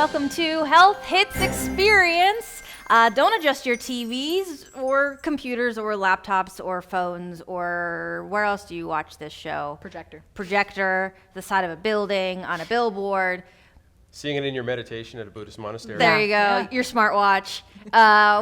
welcome to Health Hits Experience. Don't adjust your TVs or computers or laptops or phones or where else do you watch this show? Projector, the side of a building, on a billboard. Seeing it in your meditation at a Buddhist monastery. There you go, your smartwatch.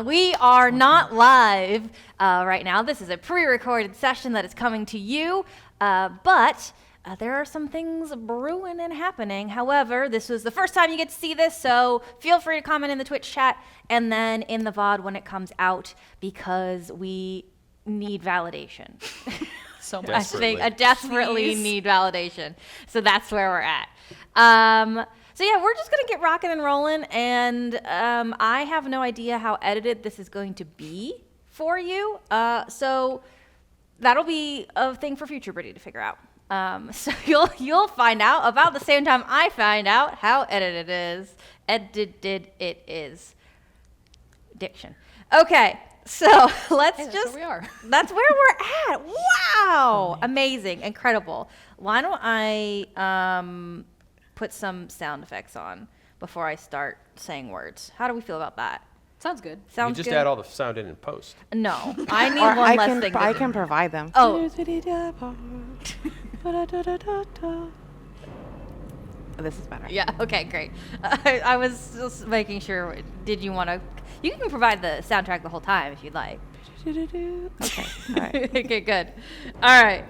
We are not live right now. This is a pre-recorded session that is coming to you, but there are some things brewing and happening. However, this was the first time you get to see this, so feel free to comment in the Twitch chat and then in the VOD when it comes out because we need validation. So much. I desperately need validation. So that's where we're at. So yeah, we're just gonna get rocking and rolling, and I have no idea how edited this is going to be for you. So that'll be a thing for future Brittany to figure out. So you'll find out about the same time I find out how edited it is. Diction. Okay, so that's where we are. That's where we're at. Wow, amazing, incredible. Why don't I put some sound effects on before I start saying words? How do we feel about that? Sounds good. Sounds good. You just add all the sound in post. No, I need one less thing. I can provide them. Oh. This is better. Yeah, okay, great. I was just making sure. Did you want to? You can provide the soundtrack the whole time if you'd like. Okay, all right. Okay, good. All right.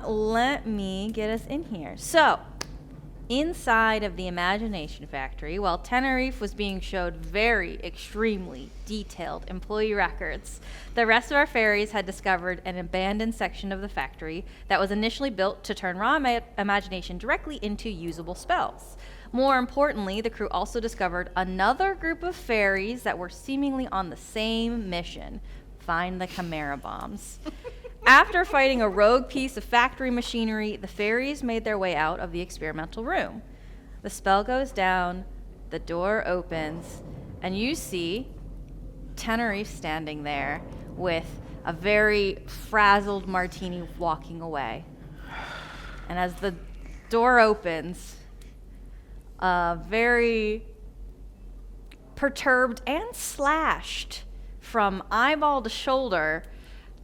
Let me get us in here. So, inside of the Imagination Factory, while Tenerife was being showed very extremely detailed employee records, the rest of our fairies had discovered an abandoned section of the factory that was initially built to turn raw imagination directly into usable spells. More importantly, the crew also discovered another group of fairies that were seemingly on the same mission: find the Chimera Bombs. After fighting a rogue piece of factory machinery, the fairies made their way out of the experimental room. The spell goes down, the door opens, and you see Tenerife standing there with a very frazzled Martini walking away. And as the door opens, a very perturbed and slashed from eyeball to shoulder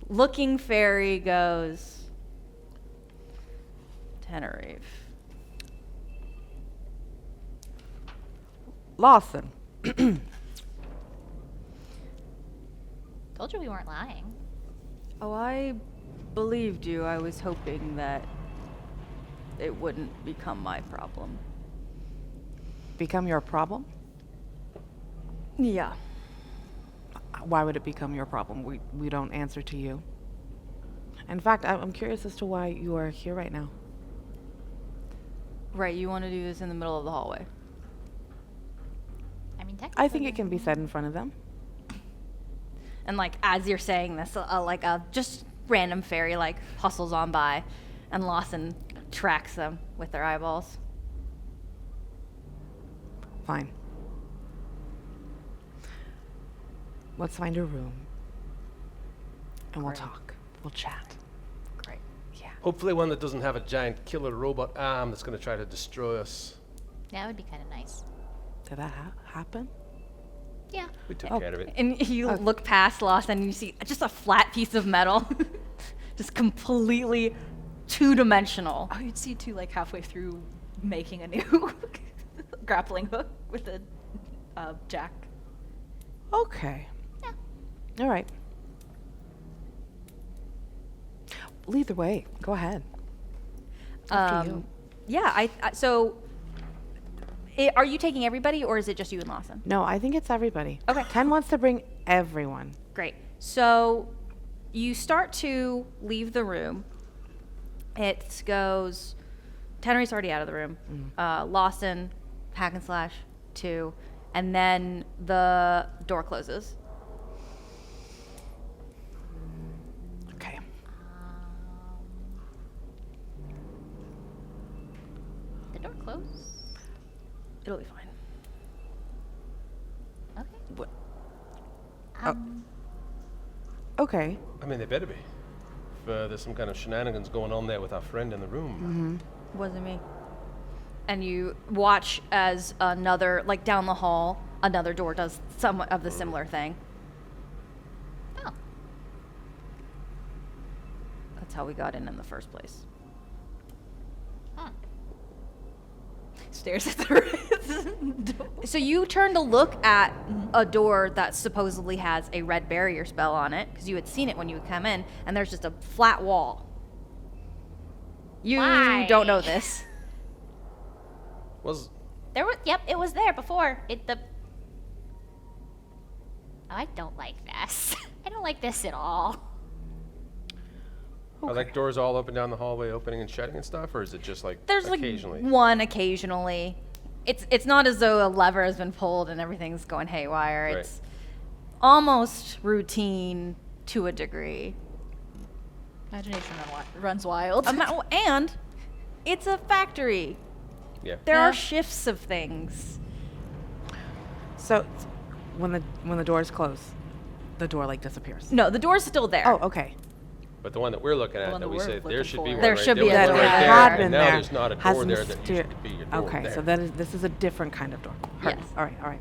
looking fairy goes, Tenerife. Lawson. Told you we weren't lying. Oh, I believed you. I was hoping that it wouldn't become my problem. Become your problem? Yeah. Why would it become your problem? We don't answer to you. In fact, I'm curious as to why you are here right now. Right, you want to do this in the middle of the hallway. I mean, technically. I think it can be said in front of them. And like as you're saying this, like a just random fairy like hustles on by, and Lawson tracks them with their eyeballs. Fine. Let's find a room. And we'll talk. We'll chat. Great. Yeah. Hopefully one that doesn't have a giant killer robot arm that's going to try to destroy us. That would be kind of nice. Did that happen? Yeah. We took care of it. And you look past Lawson and you see just a flat piece of metal. Just completely two-dimensional. Oh, you'd see too, like halfway through making a new grappling hook with a jack. Okay. Yeah. All right. Lead the way. Go ahead. After you. Yeah, so are you taking everybody or is it just you and Lawson? No, I think it's everybody. Okay. Ken wants to bring everyone. Great. So you start to leave the room. It goes, Tenerife's already out of the room. Lawson, Hackenslash, 2, and then the door closes. Okay. The door closed. It'll be fine. Okay. What? Okay. I mean, they better be. If there's some kind of shenanigans going on there with our friend in the room. Wasn't me. and you watch as another, like down the hall, another door does somewhat of the similar thing. Oh. That's how we got in the first place. Huh. Stares at the door. So you turn to look at a door that supposedly has a red barrier spell on it, because you had seen it when you would come in, and there's just a flat wall. You Why? don't know this. Was There was, yep, it was there before. Oh, I don't like this. I don't like this at all. are like doors all up and down the hallway, opening and shutting and stuff, or is it just like There's occasionally? like one occasionally. It's not as though a lever has been pulled and everything's going haywire. Right. It's almost routine to a degree. Imagination runs wild. And it's a factory. Yeah. There Yeah. are shifts of things. So, when the doors close, the door like disappears. No, the door's still there. Oh, okay. But the one that we're looking at, one that that we we're say there looking should be for. one There right should there, be a one door right there. there, Had and been now there. there's not a Has door there that myster- used to be your door Okay, there. so this is a different kind of door. Heard. Yes. All right. All right.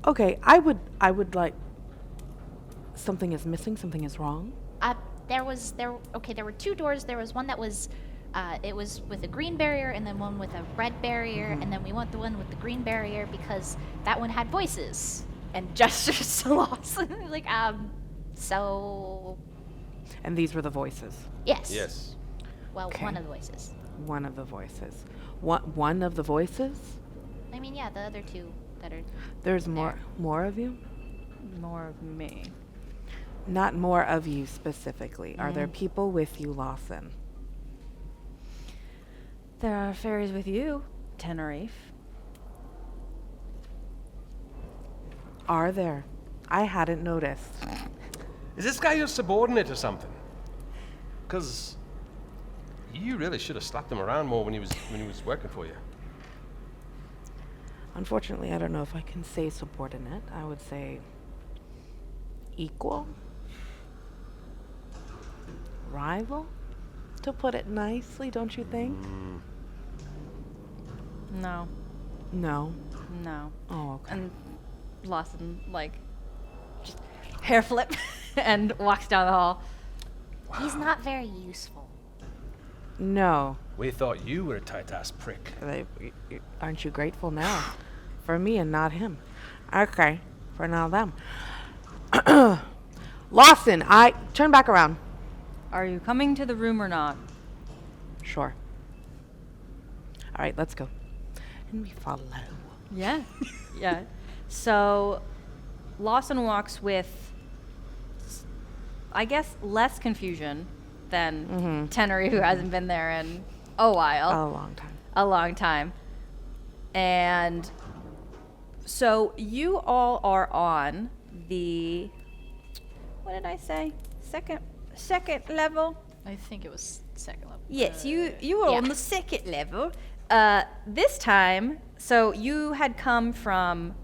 Okay, I would like. Something is missing. Something is wrong. There were two doors. There was one that was, it was with a green barrier, and then one with a red barrier, and then we want the one with the green barrier because that one had voices and gestures to Lawson. So And these were the voices. yes. Yes. Well, Okay. one of the voices. One of the voices. One of the voices. I mean, yeah, the other two that are. There's more of you. More of me. Not more of you specifically. Are there people with you, Lawson? There are fairies with you, Tenerife. Are there? I hadn't noticed. Is this guy your subordinate or something? Because you really should have slapped him around more when he was working for you. Unfortunately, I don't know if I can say subordinate. I would say equal, rival, to put it nicely, don't you think? No. No. No. Oh, okay. And Lawson, just hair flip and walks down the hall. He's not very useful. No. We thought you were a tight-ass prick. Aren't you grateful now? For me and not him. Okay. For now, them. Lawson, turn back around. Are you coming to the room or not? Sure. All right, let's go. And we follow. Yeah. Yeah. So Lawson walks with, I guess, less confusion than Tenerife, who hasn't been there in a while. A long time. A long time. And so you all are on the, what did I say? Second level? I think it was second level. Yes, you were yeah. on the second level. This time, so you had come from,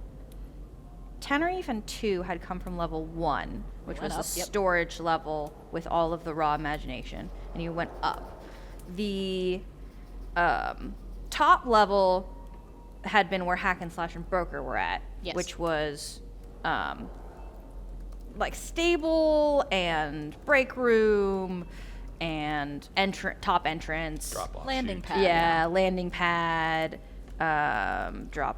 Tenerife and 2 had come from level 1, which was Went the up, yep. storage level with all of the raw imagination, and you went up. The top level had been where Hackenslash and Broker were at, Yes. which was like stable and break room and top entrance. Drop off. Landing chute. pad. Yeah, landing pad, drop.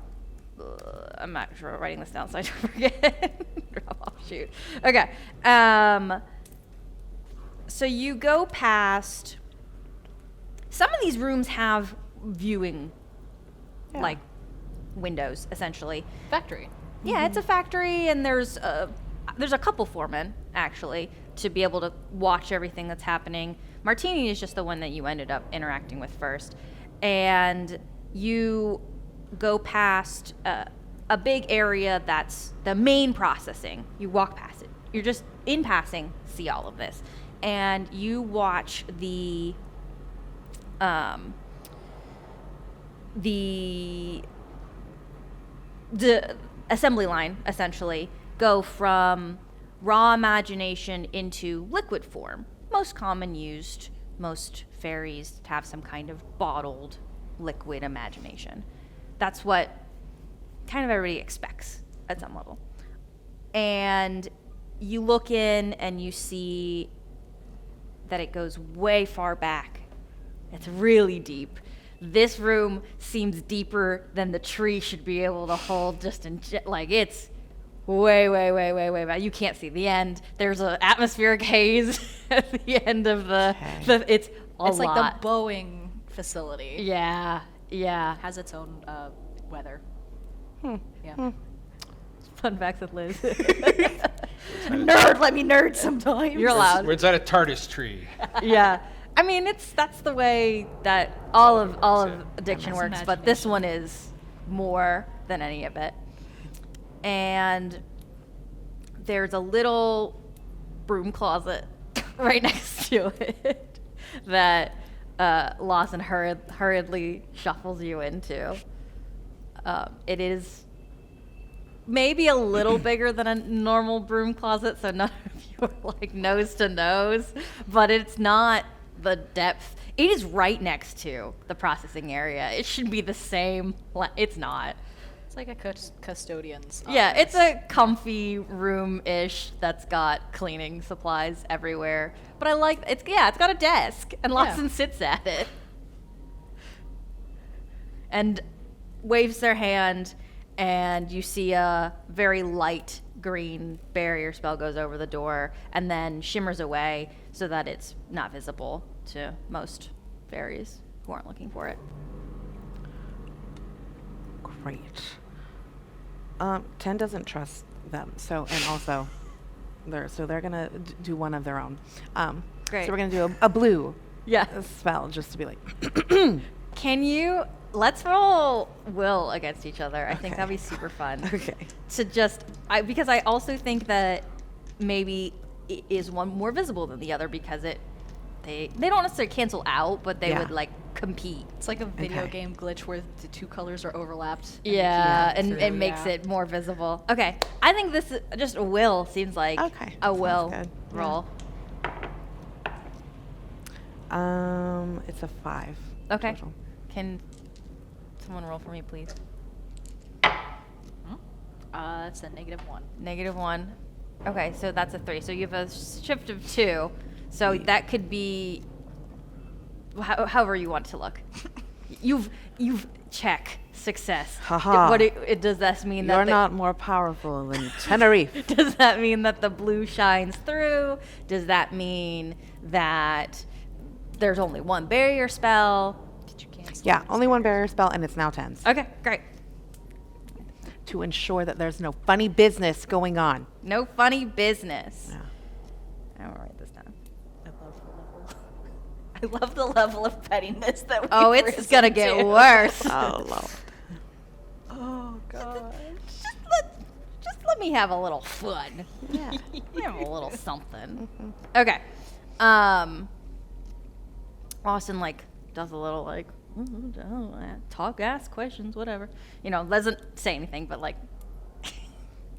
I'm not sure I'm writing this down so I don't forget. Drop off chute. Okay. So you go past. Some of these rooms have viewing, Yeah. like windows, essentially. Factory. Yeah, it's a factory, and there's a couple foremen actually to be able to watch everything that's happening. Martini is just the one that you ended up interacting with first, and you go past a big area that's the main processing. You walk past it. You're just in passing see all of this, and you watch the assembly line essentially go from raw imagination into liquid form, most common used most fairies have some kind of bottled liquid imagination. That's what kind of everybody expects at some level. And you look in and you see that it goes way far back. It's really deep. This room seems deeper than the tree should be able to hold, just in like it's way back. You can't see the end. There's an atmospheric haze at the end of it's a It's lot. like the Boeing facility. Yeah. Has its own weather. Yeah. Fun facts with Liz. Nerd, let me nerd sometimes. You're allowed. We're inside a TARDIS tree. Yeah. I mean, that's the way that all of addiction That's works, but this one is more than any of it. And there's a little broom closet right next to it that Lawson hurriedly shuffles you into. It is maybe a little bigger than a normal broom closet, so none of you are like nose to nose, but it's not the depth. It is right next to the processing area. It should be the same. It's not. It's like a custodian's Yeah, office. it's a comfy room-ish that's got cleaning supplies everywhere. But I like it's got a desk and Lawson sits at it and waves their hand, and you see a very light green barrier spell goes over the door and then shimmers away so that it's not visible to most fairies who aren't looking for it. Great. 10 doesn't trust them, so, and also, they're gonna do one of their own. Great. So we're gonna do a blue Yeah. spell, just to be like, Let's roll will against each other. I think Okay. that'd be super fun. okay. Because I also think that maybe is one more visible than the other because they don't necessarily cancel out, but they Yeah. would like compete. It's like a video Okay. game glitch where the two colors are overlapped. Yeah, and through, it makes it more visible. Okay, I think this is just a will seems like Okay, a sounds will good. roll. It's a 5. Okay, total. can someone roll for me, please? It's a -1. -1. Okay, so that's a 3. So you have a shift of 2. So that could be however you want it to look. You've check success. Haha. Does that mean that You're the- not more powerful than Tenerife. Does that mean that the blue shines through? Does that mean that there's only one barrier spell? Did you cancel? Yeah, only one barrier spell, and it's now 10s. Okay, great. To ensure that there's no funny business going on. No funny business. Yeah. I'm gonna write this down. I love the level of pettiness that we Oh, it's gonna get worse. Oh, Lord. Oh god. Just let me have a little fun. Yeah. Have a little something. Mm-hmm. Okay. Austin does a little ask questions, whatever. Doesn't say anything, but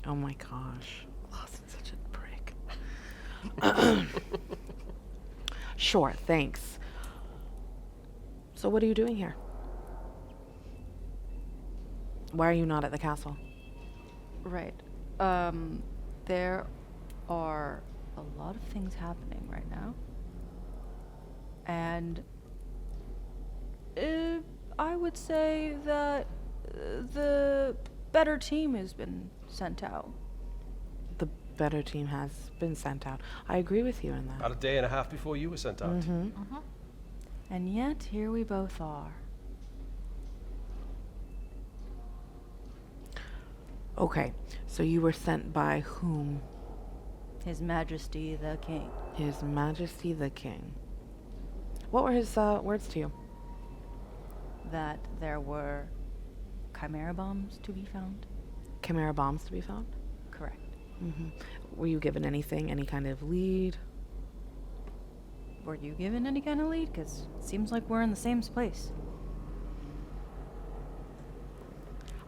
Oh my gosh. Lawson's such a prick. Sure, thanks. So what are you doing here? Why are you not at the castle? right. There are a lot of things happening right now. And I would say that the better team has been sent out. The better team has been sent out. I agree with you in that. About a day and a half before you were sent out. Mm-hmm. And yet, here we both are. Okay, so you were sent by whom? His Majesty the King. His Majesty the King. What were his words to you? That there were Chimera bombs to be found. Chimera bombs to be found? Correct. Mm-hmm. Were you given anything, any kind of lead? Were you given any kind of lead? Because it seems like we're in the same place.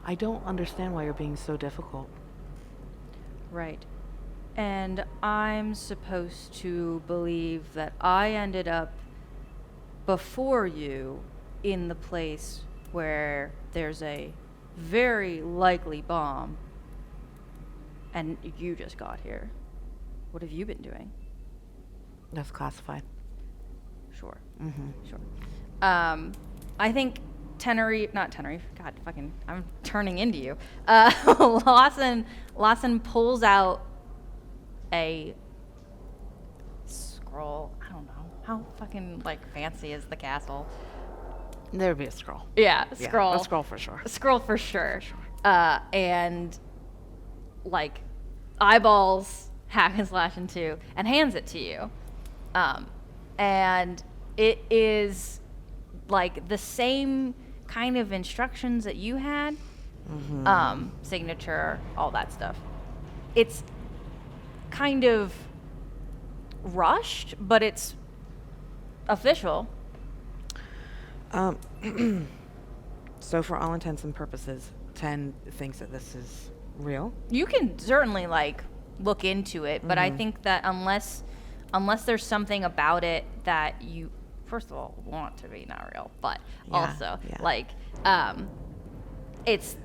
I don't understand why you're being so difficult. Right. And I'm supposed to believe that I ended up before you in the place where there's a very likely bomb, and you just got here. What have you been doing? That's classified. Sure. Mm-hmm. Sure. I think not Tenerife. God, fucking, I'm turning into you. Lawson pulls out a scroll. I don't know how fucking like fancy is the castle. There would be a scroll. Yeah, Yeah, scroll. a scroll for sure. A scroll for sure. And like eyeballs Hackenslash in two and hands it to you. And it is like the same kind of instructions that you had. Signature, all that stuff. It's kind of rushed, but it's official. So for all intents and purposes, 10 thinks that this is real. You can certainly like look into it, but I think that unless there's something about it that you first of all want to be not real, but also like it's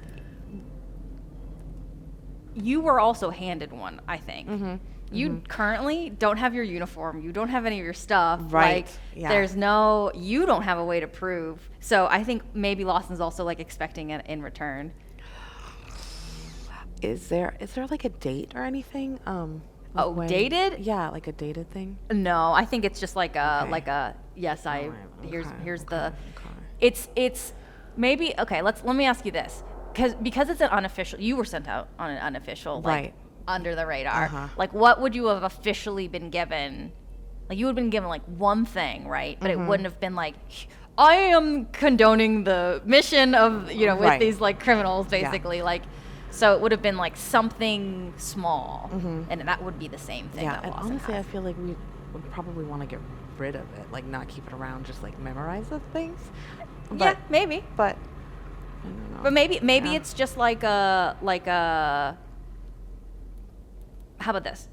you were also handed one, I think. You currently don't have your uniform. You don't have any of your stuff. Right. Like, Yeah. you don't have a way to prove. So I think maybe Lawson's also like expecting it in return. Is there like a date or anything? Dated? Yeah, like a dated thing. No, I think it's just like a Okay. yes. Alright, Here's okay. it's maybe okay. Let me ask you this, because it's an unofficial. You were sent out on an unofficial, like, Right. under the radar. Uh-huh. Like, what would you have officially been given? Like, you would have been given like one thing, right? But it wouldn't have been like, I am condoning the mission of with Right. these like criminals, basically. Like, so it would have been like something small, and that would be the same thing. Yeah, that and Lawson honestly, has. I feel like we would probably want to get rid of it, like not keep it around, just like memorize the things. Yeah, maybe. But I don't know. But maybe Yeah. it's just like a how about this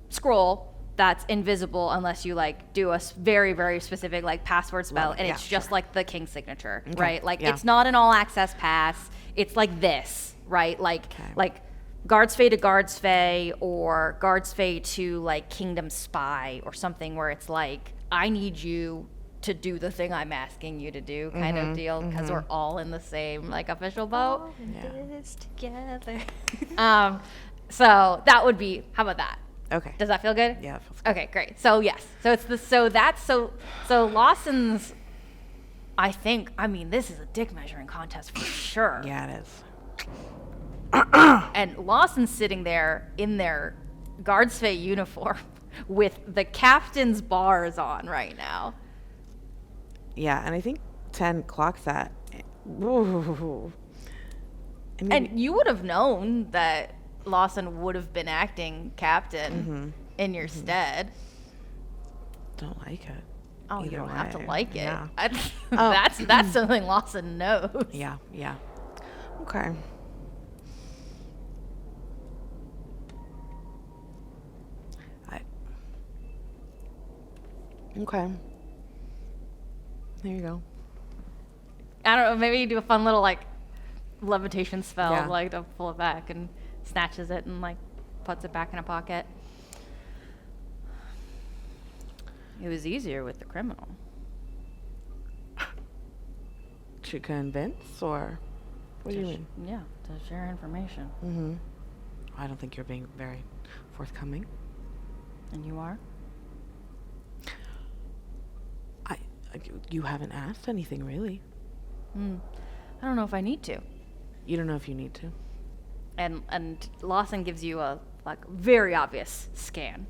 scroll that's invisible unless you like do a very very specific like password spell, Love it. and Yeah, it's just sure. like the king signature, Okay. right? Like Yeah. it's not an all access pass. It's like this, right? Like Okay. like Guards Fey to Guards Fey, or Guards Fey to like Kingdom Spy, or something where it's like, I need you to do the thing I'm asking you to do, kind of deal, because we're all in the same like official boat. All in this together. So that would be, how about that? Okay. Does that feel good? Yeah, it feels good. Okay, great. So yes. So Lawson's, I mean, this is a dick measuring contest for sure. Yeah, it is. And Lawson's sitting there in their Guards Fey uniform with the captain's bars on right now. Yeah, and I think 10 clocks that. Ooh. And you would have known that Lawson would have been acting captain in your stead. Don't like it. Oh, you Either don't have to way. like it. Yeah. That's something Lawson knows. Yeah. Okay. Okay. There you go. I don't know, maybe you do a fun little like levitation spell, Yeah. like to pull it back, and snatches it and like puts it back in a pocket. It was easier with the criminal. To convince, or what do you mean? Yeah, to share information. Mm-hmm. I don't think you're being very forthcoming. And you are? You haven't asked anything really. I don't know if I need to. You don't know if you need to. And Lawson gives you a like very obvious scan.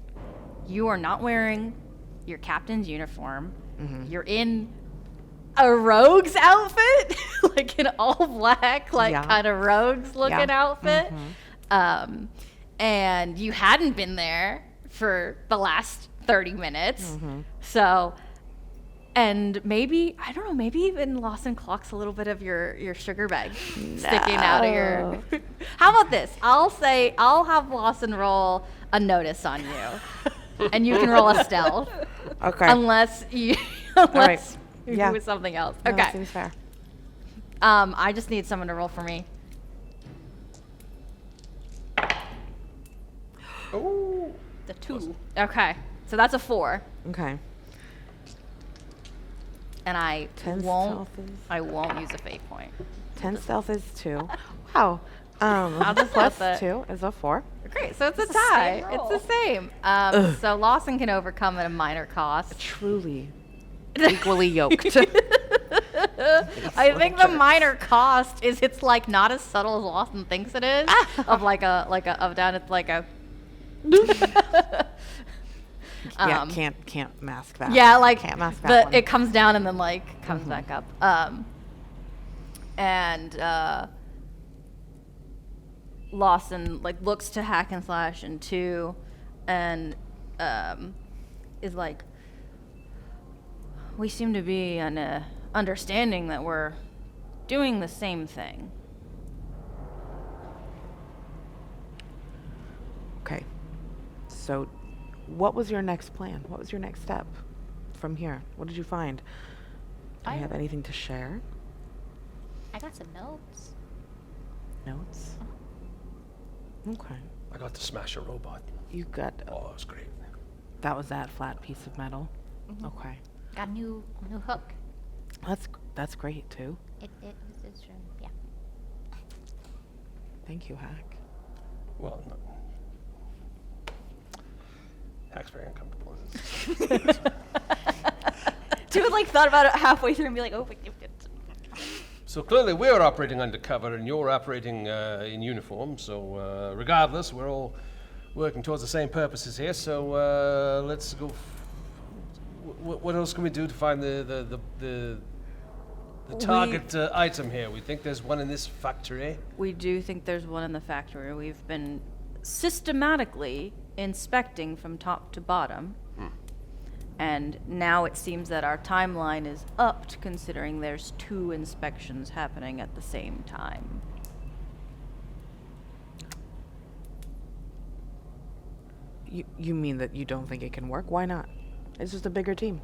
You are not wearing your captain's uniform. You're in a rogue's outfit, like an all black, like Yeah. kind of rogues looking Yeah. outfit. And you hadn't been there for the last 30 minutes. So, and maybe, I don't know, maybe even Lawson clocks a little bit of your sugar bag sticking out of your. How about this? I'll have Lawson roll a notice on you. And you can roll a stealth. Okay. Unless you Let's right. Yeah. do something else. No, that Okay. seems fair. I just need someone to roll for me. Oh. The 2. Okay. So that's a 4. Okay. And I 10 won't stealth is- I won't use a fate point. 10 stealth is 2. Wow. I'll just plus let that- 2 is a 4. Great, so it's a It's the same tie. roll. It's the same. So Lawson can overcome at a minor cost. Truly equally yoked. I think the minor cost is it's like not as subtle as Lawson thinks it is. Of of down it's like a Yeah, can't mask that. yeah, like can't mask that one. it comes down and then like comes back up. And Lawson like looks to Hackenslash and 2 and is like, we seem to be on a understanding that we're doing the same thing. Okay. So, what was your next plan? What was your next step from here? What did you find? Do you have anything to share? I got some notes. Notes? Okay. I got to smash a robot. You got, Oh, that was great. that was that flat piece of metal? Okay. Got a new hook. That's great too. It's yeah. Thank you, Hack. Well, no. Hack's very uncomfortable. It's- Dude, like, thought about it halfway through and be like, oh, wait. So clearly we're operating undercover and you're operating in uniform. So regardless, we're all working towards the same purposes here. So let's go. What else can we do to find the target item here? We think there's one in this factory. We do think there's one in the factory. We've been systematically inspecting from top to bottom. And now it seems that our timeline is upped considering there's 2 inspections happening at the same time. You mean that you don't think it can work? Why not? It's just a bigger team.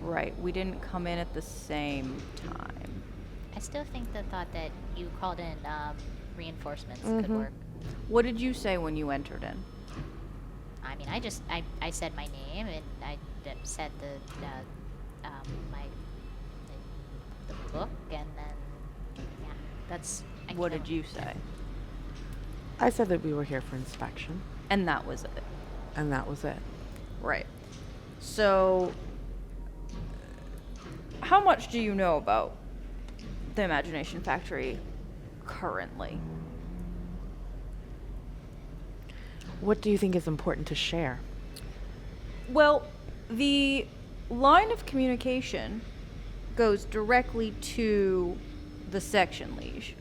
Right, we didn't come in at the same time. I still think the thought that you called in reinforcements could work. What did you say when you entered in? I mean, I said my name and I said the book and then yeah, that's. What did you say? I said that we were here for inspection, And that was it. and that was it. Right. So, how much do you know about the Imagination Factory currently? What do you think is important to share? Well, the line of communication goes directly to the section liege.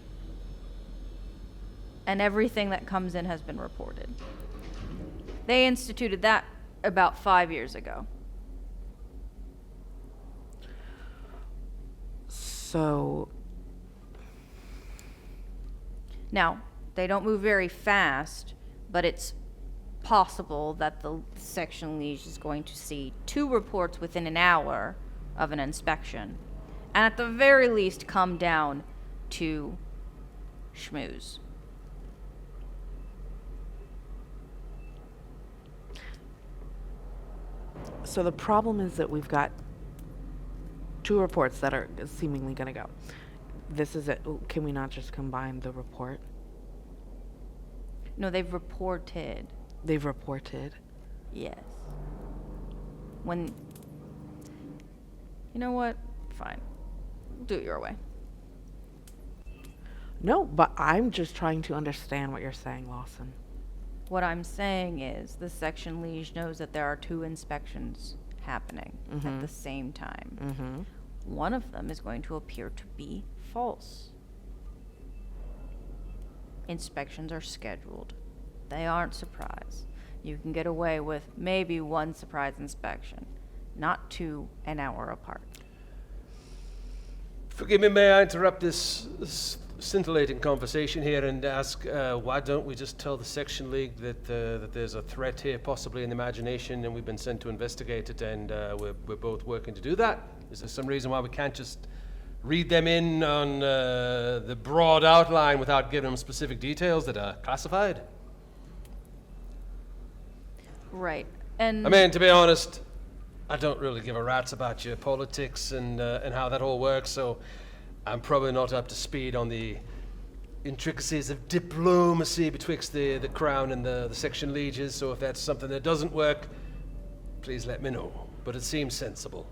And everything that comes in has been reported. They instituted that about 5 years ago. So, Now, they don't move very fast, but it's possible that the section liege is going to see 2 reports within an hour of an inspection. And at the very least, come down to schmooze. so the problem is that we've got 2 reports that are seemingly going to go. This is it. Can we not just combine the report? No, they've reported. They've reported. Yes. When. You know what? Fine. Do it your way. No, but I'm just trying to understand what you're saying, Lawson. What I'm saying is the section liege knows that there are 2 inspections happening at the same time. Mm-hmm. One of them is going to appear to be false. Inspections are scheduled. They aren't surprise. You can get away with maybe 1 surprise inspection, not 2 an hour apart. Forgive me, may I interrupt this scintillating conversation here and ask, why don't we just tell the section league that there's a threat here, possibly in the imagination, and we've been sent to investigate it, and we're both working to do that? Is there some reason why we can't just read them in on the broad outline without giving them specific details that are classified? Right. And I mean, to be honest, I don't really give a rat's about your politics and how that all works, so I'm probably not up to speed on the intricacies of diplomacy betwixt the Crown and the section lieges, so if that's something that doesn't work, please let me know. But it seems sensible.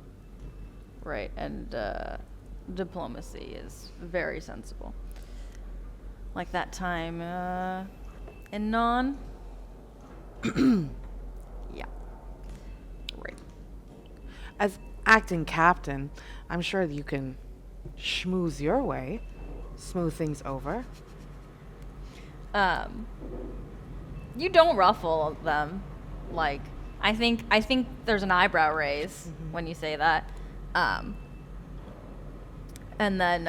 right, and diplomacy is very sensible. Like that time in Non. Yeah. Right. As acting captain, I'm sure you can schmooze your way, smooth things over. You don't ruffle them. Like, I think there's an eyebrow raise when you say that. And then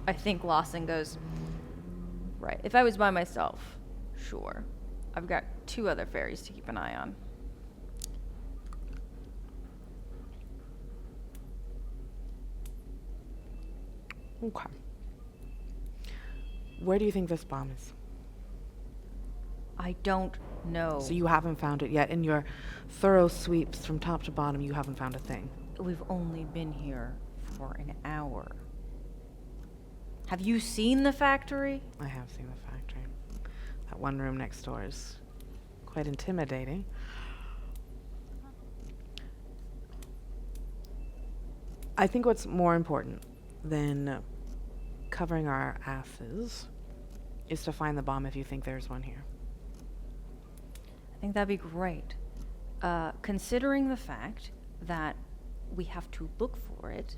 I think Lawson goes, right, if I was by myself, sure. I've got 2 other fairies to keep an eye on. Okay. Where do you think this bomb is? I don't know. So you haven't found it yet. In your thorough sweeps from top to bottom, you haven't found a thing. We've only been here for an hour. Have you seen the factory? I have seen the factory. That one room next door is quite intimidating. I think what's more important than covering our asses is to find the bomb if you think there's one here. I think that'd be great. Considering the fact that we have to look for it,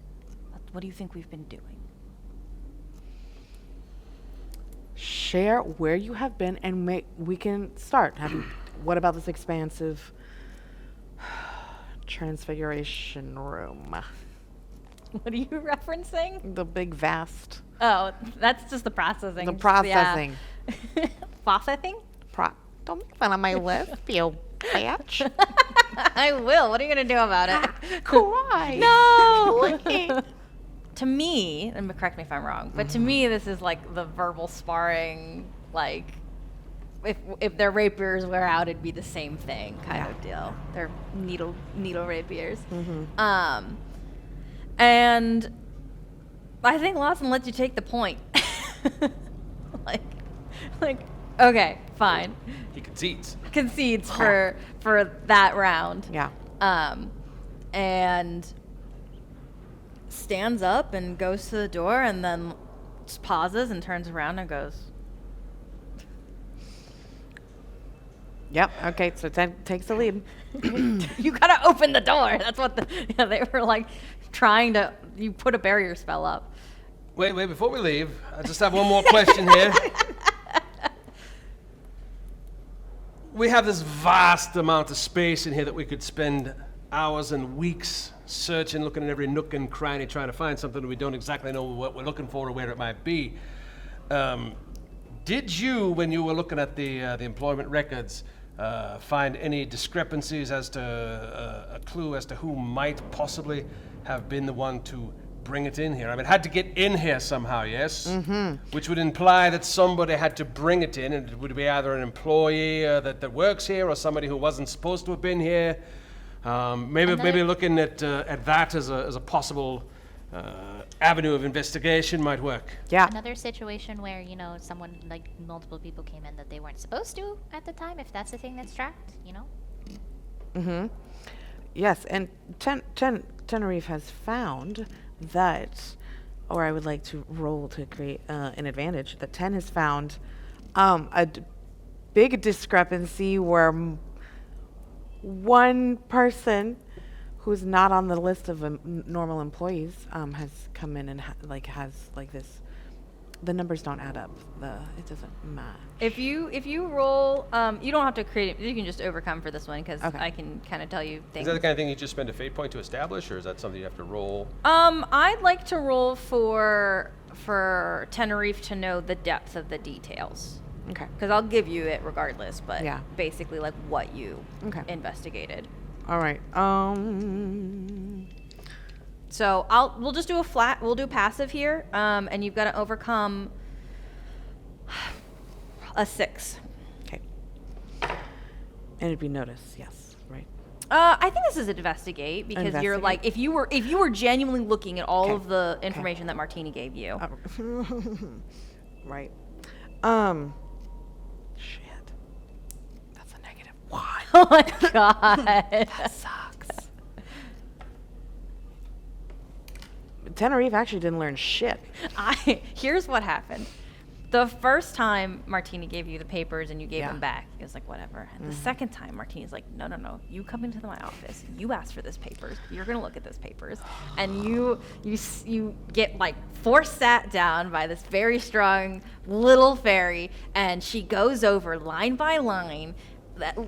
what do you think we've been doing? Share where you have been and we can start. What about this expansive transfiguration room? What are you referencing? The big vast Oh, that's just the processing. the processing. Yeah. Processing? Don't make fun of my list, you bitch. I will. What are you going to do about it? Cry. No! To me, and correct me if I'm wrong, but to me, this is like the verbal sparring, like, if their rapiers wear out, it'd be the same thing kind of deal. They're needle rapiers. And I think Lawson lets you take the point. like, okay, fine. He concedes. Concedes for that round. Yeah. And stands up and goes to the door and then just pauses and turns around and goes, Yep. Okay. So Ted takes the lead. you gotta open the door. That's what they were like trying to, you put a barrier spell up. Wait, before we leave, I just have one more question here. We have this vast amount of space in here that we could spend hours and weeks searching, looking at every nook and cranny, trying to find something that we don't exactly know what we're looking for or where it might be. Did you, when you were looking at the employment records, find any discrepancies as to a clue as to who might possibly have been the one to bring it in here? I mean, it had to get in here somehow, yes? Mm-hmm. Which would imply that somebody had to bring it in, and it would be either an employee that works here or somebody who wasn't supposed to have been here. Maybe looking at that as a possible avenue of investigation might work. Yeah. Another situation where, someone, like multiple people came in that they weren't supposed to at the time, if that's the thing that's tracked, Mm-hmm. Yes, and Tenerife has found that, or I would like to roll to create an advantage, that 10 has found big discrepancy where one person who's not on the list of normal employees has come in and has this the numbers don't add up. It doesn't match. If you roll, you don't have to create it. You can just overcome for this one because Okay. I can kind of tell you Is things. that the kind of thing you just spend a fate point to establish, or is that something you have to roll? I'd like to roll for Tenerife to know the depth of the details. Okay. Because I'll give you it regardless, but Yeah. basically like what you Okay. investigated. All right. So we'll just do we'll do passive here, and you've got to overcome a 6. Okay. And it'd be notice, yes, right? I think this is investigate because you're Investigate? like if you were genuinely looking at all Okay. of the information that Martini gave you. Right. Shit. That's a -1. Oh my god. That sucks. Tenerife actually didn't learn shit. Here's what happened. The first time Martini gave you the papers and you gave Yeah. them back, he was like, whatever. And the second time, Martini's like, no. You come into my office. You ask for this papers. You're gonna look at this papers, and you get like sat down by this very strong little fairy, and she goes over line by line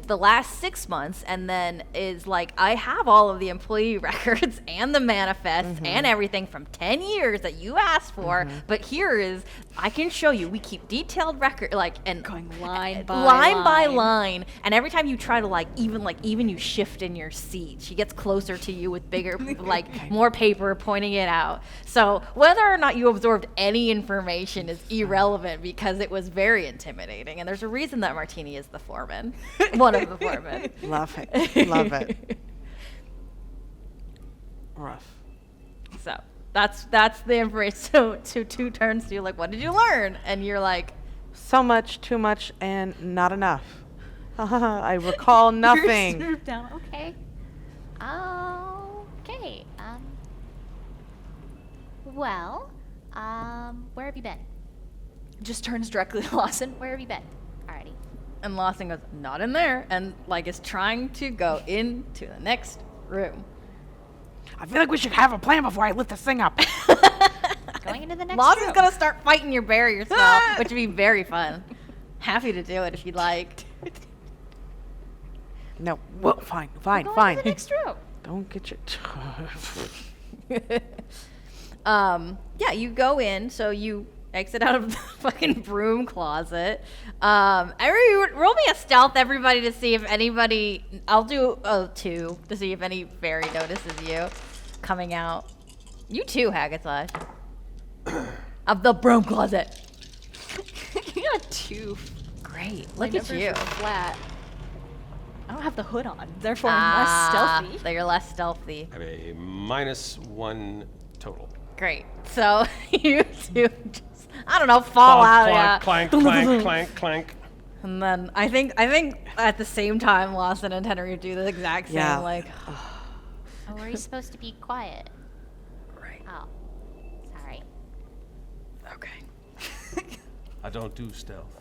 the last 6 months, and then is like, I have all of the employee records and the manifest and everything from 10 years that you asked for, but here is, I can show you. We keep detailed record, like, and Going line by line, and every time you try to even you shift in your seat, she gets closer to you with bigger more paper pointing it out. So whether or not you absorbed any information is irrelevant because it was very intimidating, and there's a reason that Martini is the foreman. One of the foremen. Love it. Love it. Rough. So that's the information. So 2 turns to you, like, what did you learn? And you're like, So much, too much, and not enough. I recall nothing. Swoop down. Okay. Okay. Well, where have you been? Just turns directly to Lawson. Where have you been? Alrighty. and Lawson goes, not in there, and like is trying to go into the next room. I feel like we should have a plan before I lift this thing up. Going into the next Lawson's room. gonna start fighting your barrier spell, which would be very fun. Happy to do it if you'd like. No, well, fine. Going into the next room. Don't get your... Yeah, you go in, so you exit out of the fucking broom closet. Roll me a stealth, everybody, to see if anybody. I'll do 2 to see if any fairy notices you coming out. You too, Hackenslash. Of the broom closet. You got 2. Great. My Look at numbers you. are flat. I don't have the hood on, therefore I'm less stealthy. So you're less stealthy. I have a -1 total. Great. So you two just, I don't know, fall out. Yeah. Clank, clank, clank, clank. And then I think at the same time, Lawson and Tenerife do the exact same. Yeah. Like, Oh, were you supposed to be quiet? right. Oh, sorry. Okay. I don't do stealth.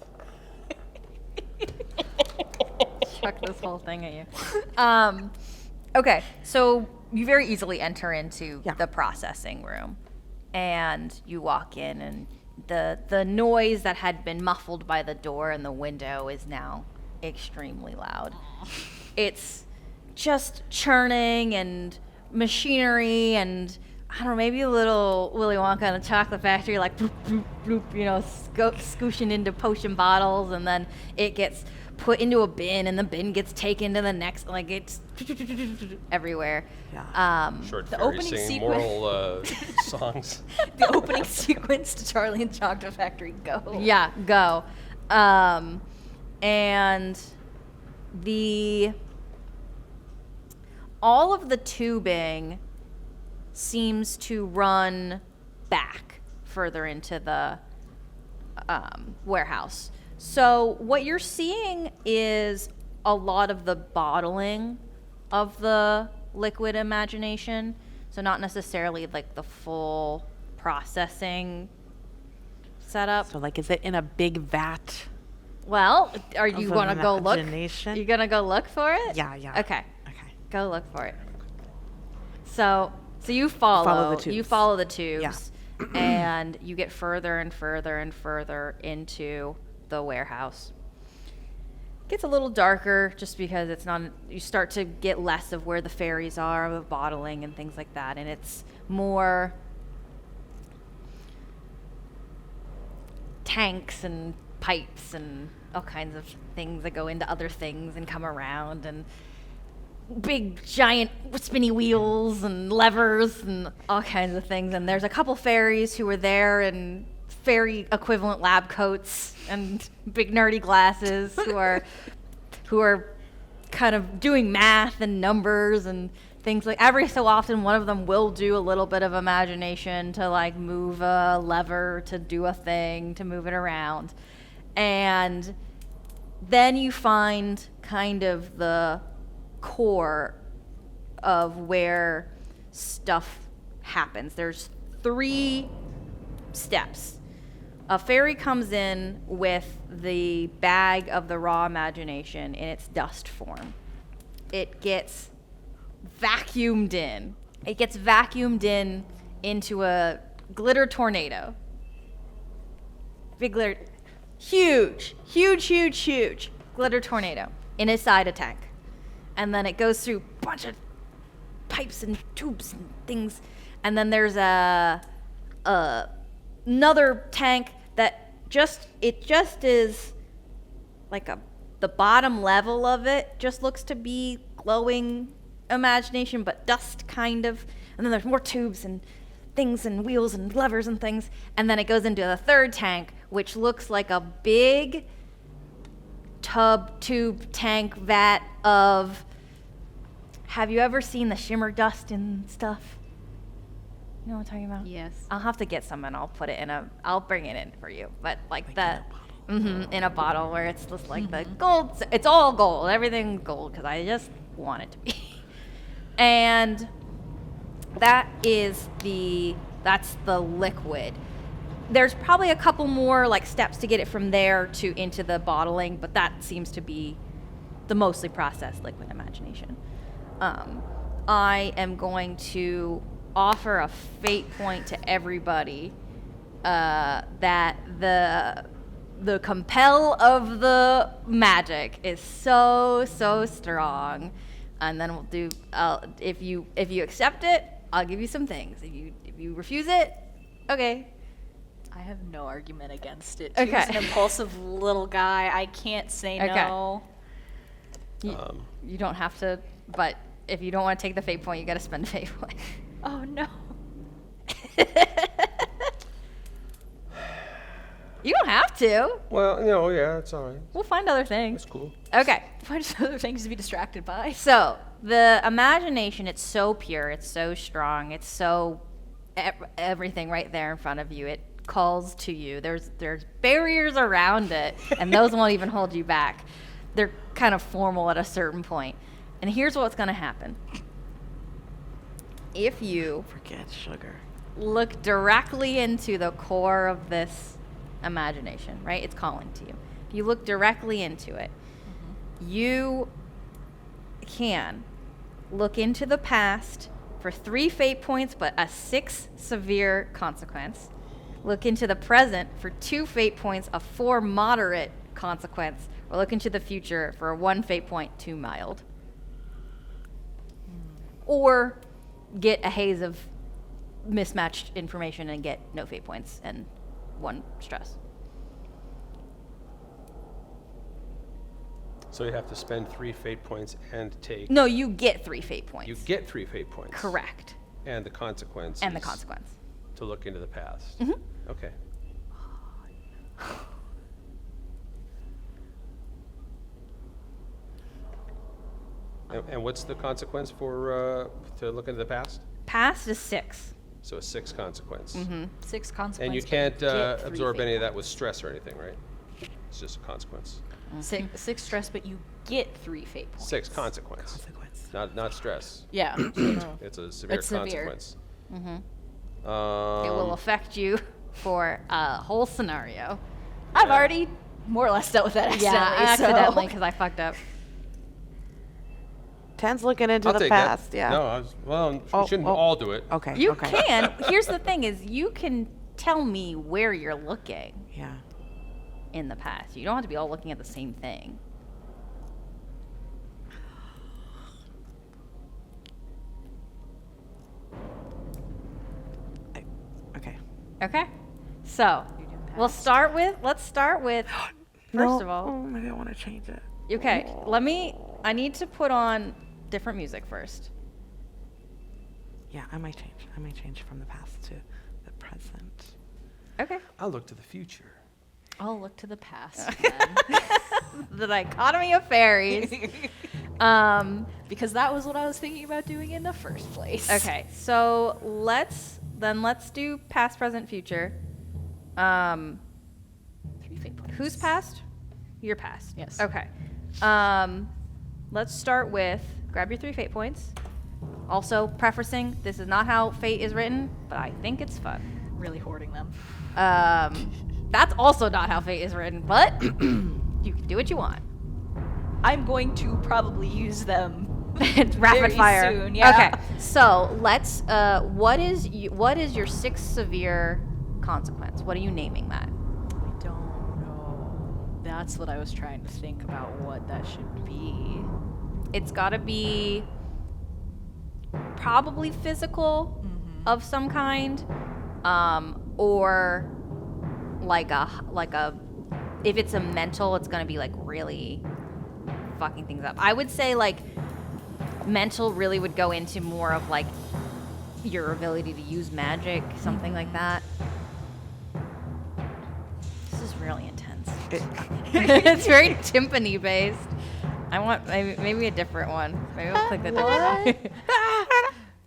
Chuck this whole thing at you. Okay, so you very easily enter into Yeah. the processing room, and you walk in, and the noise that had been muffled by the door and the window is now extremely loud. It's just churning and machinery and I don't know, maybe a little Willy Wonka in a chocolate factory, like bloop, bloop, bloop, you know, scooshing into potion bottles, and then it gets put into a bin, and the bin gets taken to the next, like it's everywhere. Yeah. Short The fairy opening singing sequence- moral songs. The opening sequence to Charlie and Chocolate Factory, go. Yeah, go. And all of the tubing seems to run back further into the warehouse. So what you're seeing is a lot of the bottling of the liquid imagination. So not necessarily like the full processing setup. So, like, is it in a big vat? Well, are you Of gonna go look? imagination? You gonna go look for it? Yeah, yeah. Okay, Okay. go look for it. So you follow. Follow the You tubes. follow the tubes, Yeah. and you get further and further and further into the warehouse. Gets a little darker just because it's not, you start to get less of where the ferries are, the bottling and things like that, and it's more tanks and pipes and all kinds of things that go into other things and come around, and big giant spinny wheels and levers and all kinds of things. And there's a couple fairies who are there in fairy equivalent lab coats and big nerdy glasses who are kind of doing math and numbers and things. Like every so often one of them will do a little bit of imagination to like move a lever, to do a thing, to move it around. And then you find kind of the core of where stuff happens. There's 3 steps. A fairy comes in with the bag of the raw imagination in its dust form. It gets vacuumed in. It gets vacuumed in into a glitter tornado. Big glitter, huge glitter tornado inside a tank. And then it goes through a bunch of pipes and tubes and things. And then there's another tank that just is like the bottom level of it just looks to be glowing imagination, but dust kind of. And then there's more tubes and things and wheels and levers and things. And then it goes into the third tank, which looks like a big tube tank vat of, have you ever seen the shimmer dust and stuff? You know what I'm talking about? Yes. I'll have to get some and I'll put it in I'll bring it in for you. But like in a bottle where it's just like the gold, it's all gold, everything gold, because I just want it to be. And that's the liquid. There's probably a couple more like steps to get it from there to into the bottling, but that seems to be the mostly processed liquid imagination. I am going to offer a fate point to everybody that the compel of the magic is so strong, and then we'll do. If you accept it, I'll give you some things. If you refuse it, okay. I have no argument against it. Okay. He's an impulsive little guy. I can't say no. You don't have to, but if you don't want to take the fate point, you got to spend a fate point. Oh no. You don't have to. Well, yeah, it's all right. We'll find other things. That's cool. Okay. Find some other things to be distracted by. So the imagination, it's so pure, it's so strong, it's so everything right there in front of you. It calls to you. There's barriers around it, and those won't even hold you back. They're kind of formal at a certain point. And here's what's going to happen. If you Forget sugar. look directly into the core of this imagination, right? It's calling to you. If you look directly into it, you can look into the past for 3 fate points, but a 6 severe consequence. Look into the present for 2 fate points, a 4 moderate consequence, or look into the future for a 1 fate point, 2 mild. Or get a haze of mismatched information and get no fate points and 1 stress. So you have to spend 3 fate points and take. No, you get 3 fate points. You get 3 fate points. Correct. And the consequence. And the consequence. To look into the past. Mhm. Okay. And what's the consequence for to look into the past? Past is 6. So a 6 consequence. 6 consequences. And you can't absorb any of that with stress or anything, right? It's just a consequence. 6 stress, but you get 3 fate points. 6 consequence. Not stress. Yeah. It's a severe It's severe. consequence. It will affect you for a whole scenario. I've already more or less dealt with that accidentally. Yeah, so- accidentally, because I fucked up. Ten's looking into I'll the take past. that. Yeah. No, we Oh, shouldn't oh. all do it. Okay. You okay. can. Here's the thing: is you can tell me where you're looking Yeah. in the past. You don't have to be all looking at the same thing. Okay. Okay. So let's start with. First of all, Oh, maybe I want to change it. okay. I need to put on different music first. Yeah, I might change. I might change from the past to the present. Okay. I'll look to the future. I'll look to the past then. The dichotomy of fairies. Because that was what I was thinking about doing in the first place. Okay, so let's do past, present, future. 3 fate points. Who's past? Your past. Yes. Okay. Let's start with grab your 3 fate points. Also, prefacing, this is not how fate is written, but I think it's fun. Really hoarding them. That's also not how fate is written, but you can do what you want. I'm going to probably use them Rapid very fire. soon, yeah. Okay. So let's. What is your 6th severe consequence? What are you naming that? I don't know. That's what I was trying to think about what that should be. It's got to be probably physical of some kind, or like a. If it's a mental, it's gonna be like really fucking things up. I would say like mental really would go into more of like your ability to use magic, something like that. This is really intense. It's very timpani based. I want maybe a different one. Maybe we'll click the different one.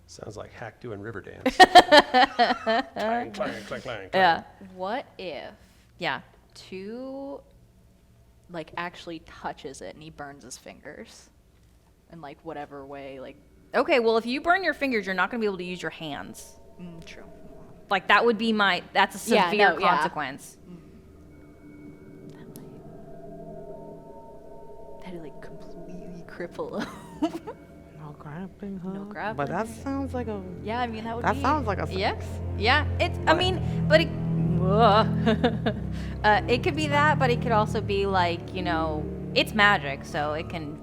Sounds like Hack doing river dance. Clang, clang, clang, clang. Yeah. What if Yeah. 2 like actually touches it and he burns his fingers in like whatever way, like Okay, well if you burn your fingers, you're not gonna be able to use your hands. true. Like that would be that's a Yeah, severe no, yeah. consequence. That'd like completely cripple him. No grappling hook. No grappling But that hook. sounds like a. Yeah, I mean that would That be sounds like a. Yes. Yeah. It's. I mean, but it. It could be that, but it could also be like it's magic, so it can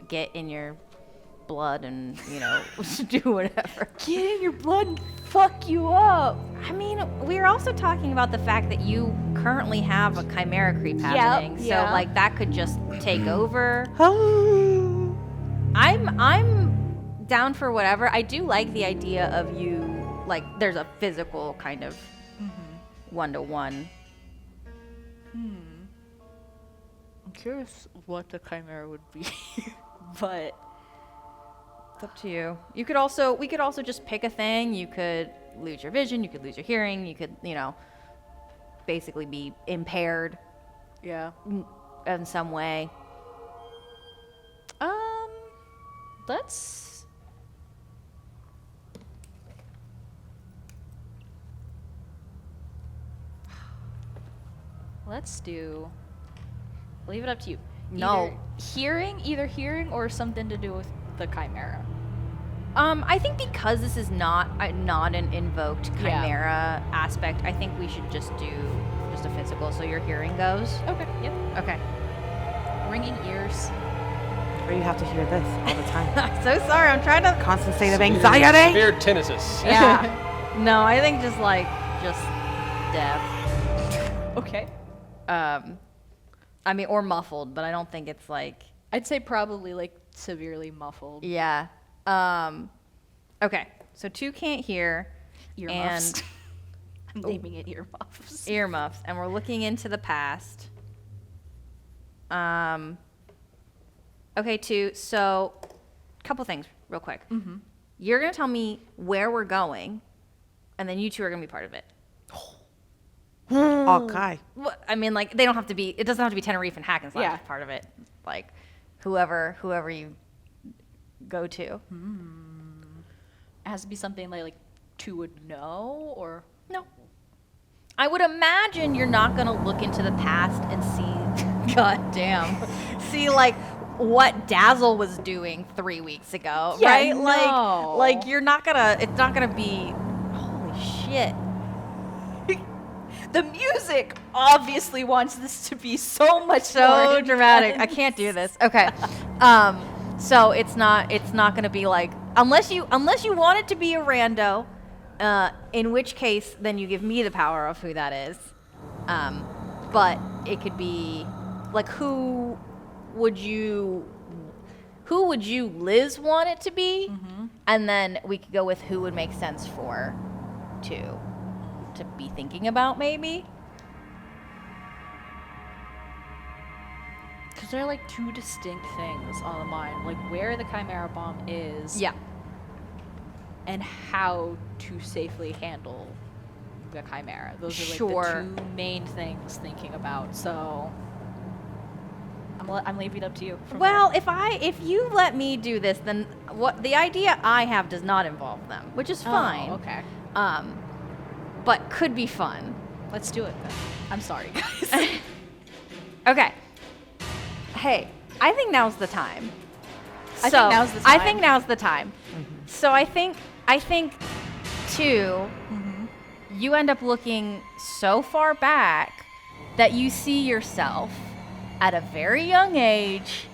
get in your blood and do whatever. get in your blood and fuck you up. I mean, we're also talking about the fact that you currently have a chimera creep happening, so yeah. like that could just take over. Oh. I'm down for whatever. I do like the idea of you like there's a physical kind of 1-to-1. I'm curious what the chimera would be, but It's up to you. We could also just pick a thing. You could lose your vision, you could lose your hearing, you could, basically be impaired yeah. in some way. Let's do. Leave it up to you. No. Either hearing or something to do with the chimera. I think because this is not an invoked Yeah. chimera aspect, I think we should just do just a physical. So your hearing goes. Okay. Yep. Okay. Ringing ears. Or you have to hear this all the time. I'm so sorry. I'm trying to. Constant state of anxiety. Severe tinnitus. Yeah. No, I think just deaf. Okay. I mean, or muffled, but I don't think it's like. I'd say probably like severely muffled. Yeah. Okay. So 2 can't hear. Earmuffs. I'm naming it earmuffs. Earmuffs, and we're looking into the past. Okay, 2. So, couple things, real quick. You're gonna tell me where we're going, and then you 2 are gonna be part of it. Okay. Well, I mean, like they don't have to be. It doesn't have to be Tenerife and Hackenslash Yeah. as part of it. Like, whoever you go to. It has to be something like 2 would know, or No. I would imagine you're not gonna look into the past and see, god damn, see like what Dazzle was doing 3 weeks ago, Yeah, right? no. Like you're not gonna. It's not gonna be. Holy shit! The music obviously wants this to be so much So more dramatic. I intense. can't do this. Okay. So it's not gonna be like unless you want it to be a rando, in which case then you give me the power of who that is. But it could be like who would you Liz want it to be, and then we could go with who would make sense for to be thinking about maybe. Because there are like two distinct things on the mind, like where the Chimera Bomb is, Yeah. and how to safely handle the Chimera. Those are like Sure. the two main things thinking about. So I'm leaving it up to you. from Well, there. if you let me do this, then what the idea I have does not involve them, which is fine. Oh, okay. But could be fun. Let's do it then. I'm sorry, guys. Okay. Hey, I think now's the time. I think now's the I time. think now's the time. So I think too, you end up looking so far back that you see yourself at a very young age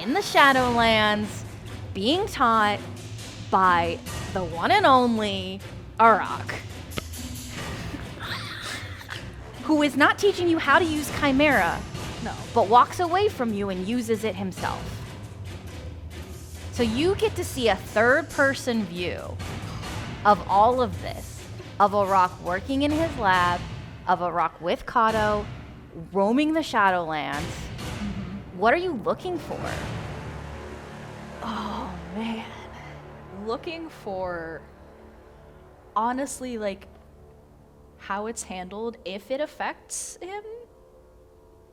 in the Shadowlands being taught by the one and only Arak, who is not teaching you how to use Chimera, No. but walks away from you and uses it himself. So you get to see a third-person view of all of this, of Arak working in his lab, of Arak with Kato, roaming the Shadowlands. What are you looking for? Oh man. Looking for honestly like how it's handled, if it affects him,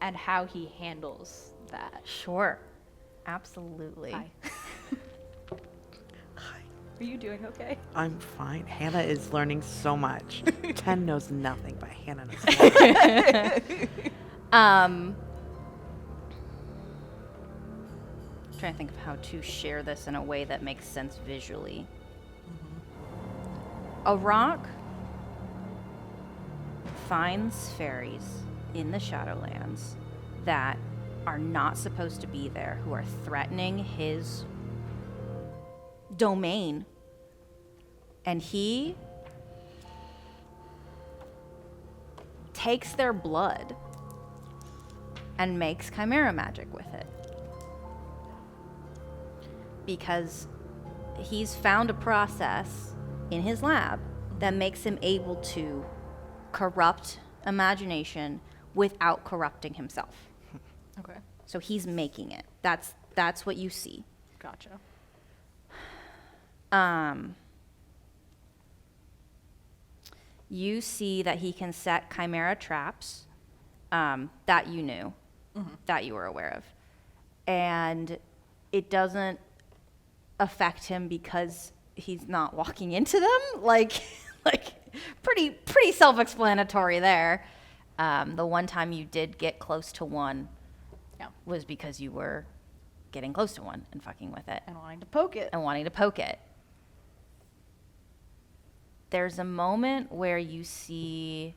and how he handles that. Sure, absolutely. Hi. Are you doing okay? I'm fine. Hannah is learning so much. 10 knows nothing, but Hannah knows nothing. Trying to think of how to share this in a way that makes sense visually. Arak finds fairies in the Shadowlands that are not supposed to be there, who are threatening his domain. And he takes their blood and makes chimera magic with it. Because he's found a process in his lab that makes him able to corrupt imagination without corrupting himself. Okay. So he's making it. That's what you see. Gotcha. You see that he can set chimera traps, that you knew, that you were aware of. And it doesn't affect him because he's not walking into them. Like pretty self-explanatory there. The one time you did get close to one was because you were getting close to one and fucking with it. And wanting to poke it. There's a moment where you see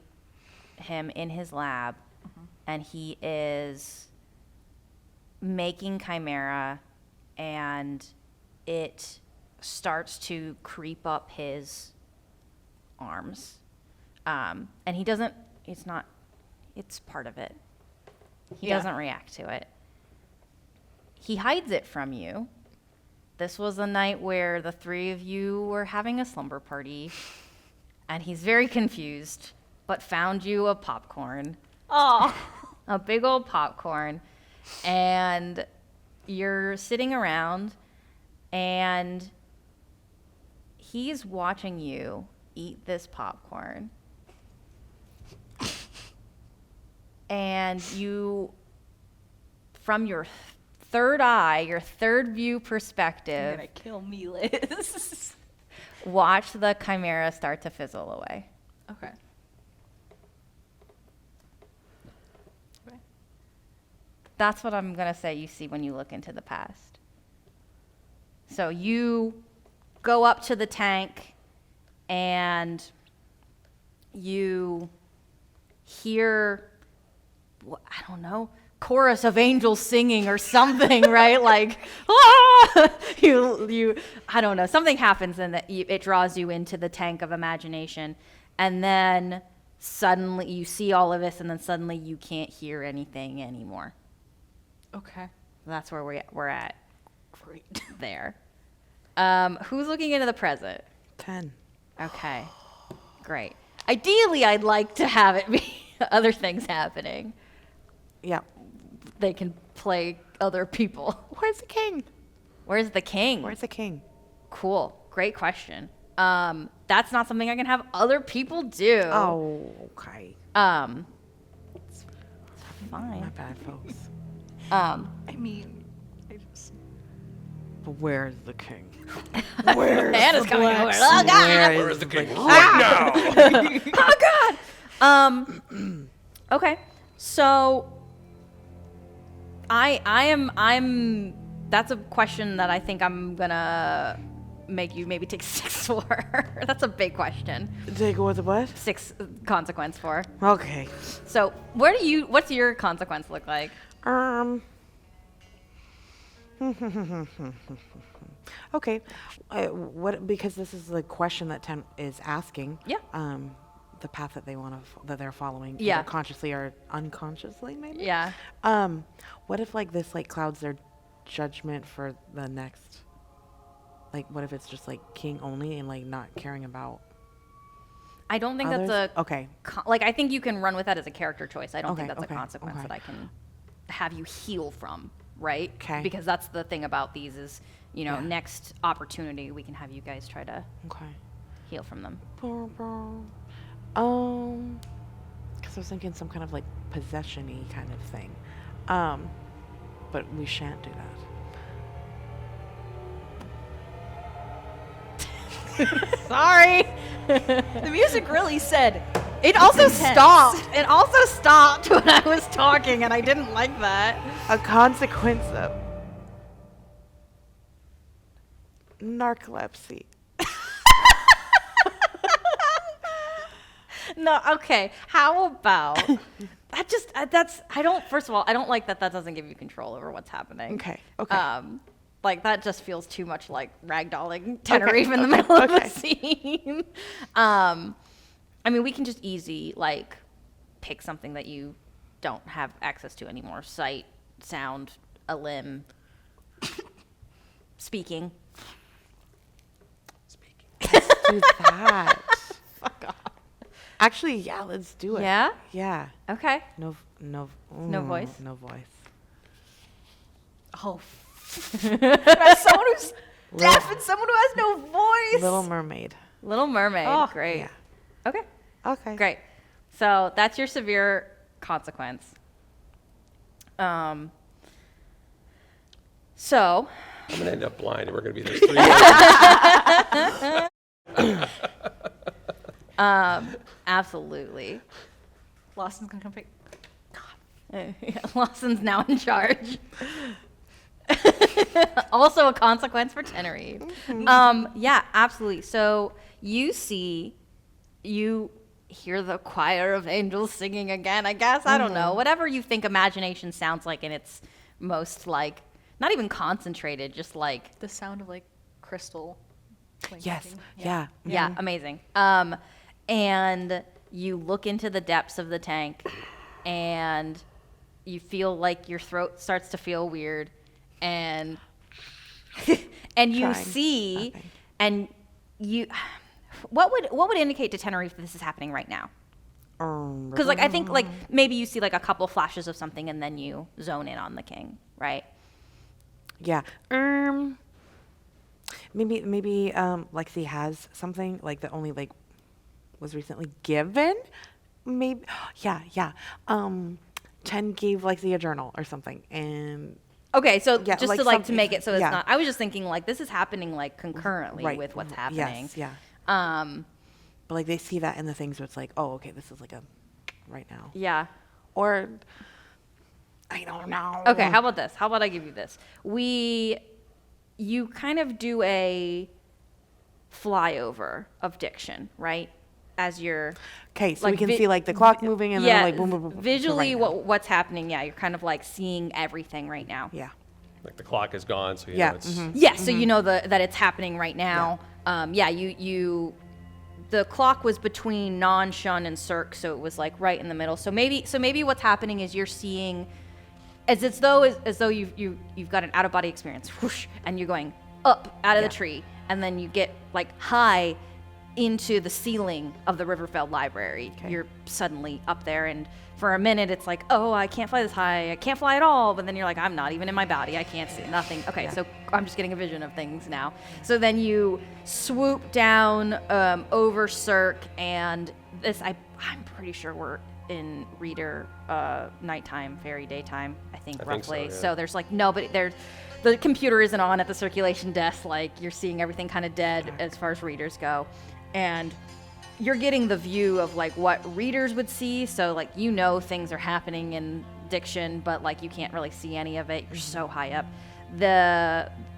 him in his lab, and he is making chimera, and it starts to creep up his arms. And he doesn't, it's part of it. He doesn't react to it. He hides it from you. This was a night where the three of you were having a slumber party, and he's very confused, but found you a popcorn. Oh. A big old popcorn. And you're sitting around, and he's watching you eat this popcorn. And you, from your third eye, your third view You're perspective, gonna kill me, Liz. watch the chimera start to fizzle away. Okay. That's what I'm going to say you see when you look into the past. So you go up to the tank and you hear, I don't know, chorus of angels singing or something, right? Like, ah! I don't know, something happens and it draws you into the tank of imagination. And then suddenly you see all of this and then suddenly you can't hear anything anymore. Okay. That's where we're at Great. there. Who's looking into the present? 10. Okay, great. Ideally, I'd like to have it be other things happening. Yeah. They can play other people. Where's the king? Where's the king? Where's the king? Cool. Great question. That's not something I can have other people do. Oh, okay. It's fine. My bad, folks. I mean, I just. But where's the king? Hannah's coming over. Oh God! Where is the king? Oh God! Okay. So I'm. That's a question that I think I'm gonna make you maybe take 6 for. That's a big question. Take with the what? 6 consequence for. Okay. So what's your consequence look like? Okay. What? Because this is the question that Ten is asking. Yeah. The path that that they're following. Yeah. Either consciously or unconsciously, maybe. Yeah. What if like this like clouds their judgment for the next? Like, what if it's just like king only and like not caring about? I don't think others? that's a Okay. Like I think you can run with that as a character choice. I don't think Okay, that's a okay, consequence okay. that I can have you heal from, right? 'Kay. Because that's the thing about these is, Yeah. next opportunity we can have you guys try to Okay. heal from them. Because I was thinking some kind of like possession-y kind of thing. But we shan't do that. Sorry. The music really said. It also intense. stopped. It also stopped when I was talking, and I didn't like that. A consequence of narcolepsy. No, okay. How about first of all, I don't like that doesn't give you control over what's happening. Okay. Okay. Like that just feels too much like ragdolling Tenerife in the middle of a scene. I mean, we can just like pick something that you don't have access to anymore. Sight, sound, a limb, speaking. Let's do that. Fuck off. Actually, yeah, let's do it. Yeah? Yeah. Okay. No voice? No voice. Oh. That's someone who's deaf and someone who has no voice. Little Mermaid. Little Mermaid. Oh, Great. Yeah. Okay. Okay. Great. So that's your severe consequence. So I'm gonna end up blind, and we're gonna be there 3 years. absolutely. Lawson's gonna come pick. Lawson's now in charge. Also a consequence for Tenerife. Yeah, absolutely. So you hear the choir of angels singing again, I guess. I don't know. Whatever you think imagination sounds like in its most like, not even concentrated, just like. The sound of like crystal. Yes. clinking. Yeah. Yeah, amazing. And you look into the depths of the tank and you feel like your throat starts to feel weird and and you Trying. see Nothing. and you what would indicate to Tenerife that this is happening right now? Because like I think like maybe you see like a couple flashes of something and then you zone in on the king, right? Yeah. Maybe Lexi has something like that only like was recently given. Maybe yeah. 10 gave Lexi a journal or something and Okay, so Yeah, just like to like to something- make it so it's yeah. not. I was just thinking like this is happening like concurrently right with what's yes, happening. yeah. Um, But like they see that in the things where it's like, oh, okay, this is like a right now. yeah. Or I don't know. Okay, how about this? How about I give you this? You kind of do a flyover of diction, right? As you're Okay, so like we can vi- see like the clock moving and yeah, then like boom, boom, boom. boom. So visually right now. what's happening. Yeah, you're kind of like seeing everything right now. Yeah. Like the clock is gone, so you Yeah, know it's. Yeah, so you know that it's happening right now. The clock was between non, shun, and circ, so it was like right in the middle. So maybe what's happening is you're seeing, as though you've got an out of body experience, whoosh, and you're going up out of the tree, and then you get like high into the ceiling of the Riverfeld Library. Okay. You're suddenly up there, and for a minute it's like, oh, I can't fly this high, I can't fly at all. But then you're like, I'm not even in my body, I can't see nothing. Okay, so I'm just getting a vision of things now. So then you swoop down over Cirque, and I'm pretty sure we're in Reader nighttime, Fairy daytime, I think roughly. so, yeah. So there's like nobody there's. The computer isn't on at the circulation desk, like you're seeing everything kind of dead as far as readers go. And you're getting the view of like what readers would see. So like, things are happening in diction, but like you can't really see any of it. You're so high up.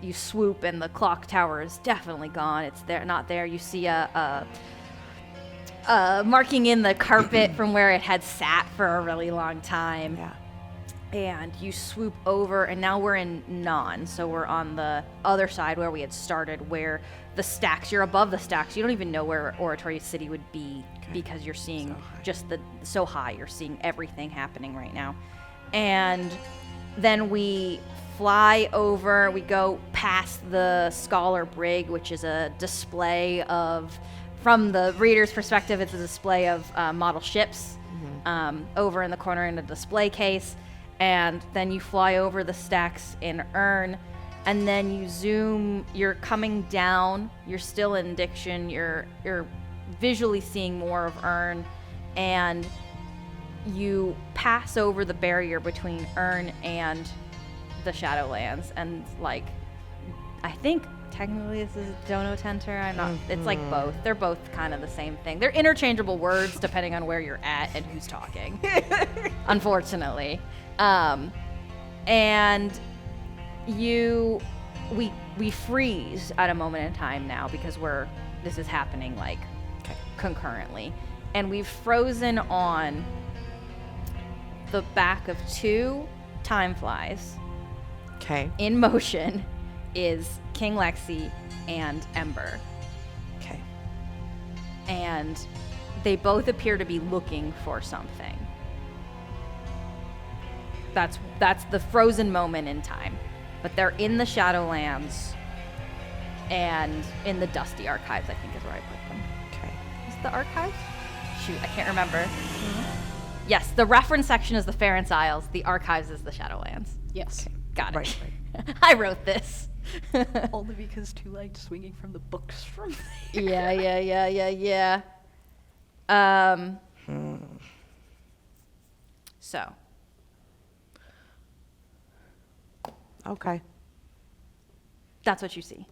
You swoop and the clock tower is definitely gone. It's there, not there. You see a marking in the carpet from where it had sat for a really long time. Yeah. And you swoop over, and now we're in non, so we're on the other side where we had started, where the stacks, you're above the stacks. You don't even know where Oratory City would be because you're seeing so high. You're seeing everything happening right now. And then we fly over, we go past the Scholar Brig, which is a display of, from the reader's perspective, it's a display of model ships over in the corner in a display case. And then you fly over the stacks in Urn, and then you zoom, you're coming down, you're still in diction, you're visually seeing more of Urn, and you pass over the barrier between Urn and the Shadowlands, and like, I think technically this is Dono Tenter, I'm not, it's like both. They're both kind of the same thing. They're interchangeable words depending on where you're at and who's talking, unfortunately. And we freeze at a moment in time now because this is happening like concurrently, and we've frozen on the back of 2 time flies. Okay. In motion is King Lexi and Ember, Okay. and they both appear to be looking for something. That's the frozen moment in time. But they're in the Shadowlands and in the Dusty Archives, I think is where I put them. Okay. Is it the Archives? Shoot, I can't remember. Yes, the reference section is the Ference Isles. The Archives is the Shadowlands. Yes. Got it. Right. I wrote this. Only because Two Legs swinging from the books from Yeah. So. Okay. That's what you see.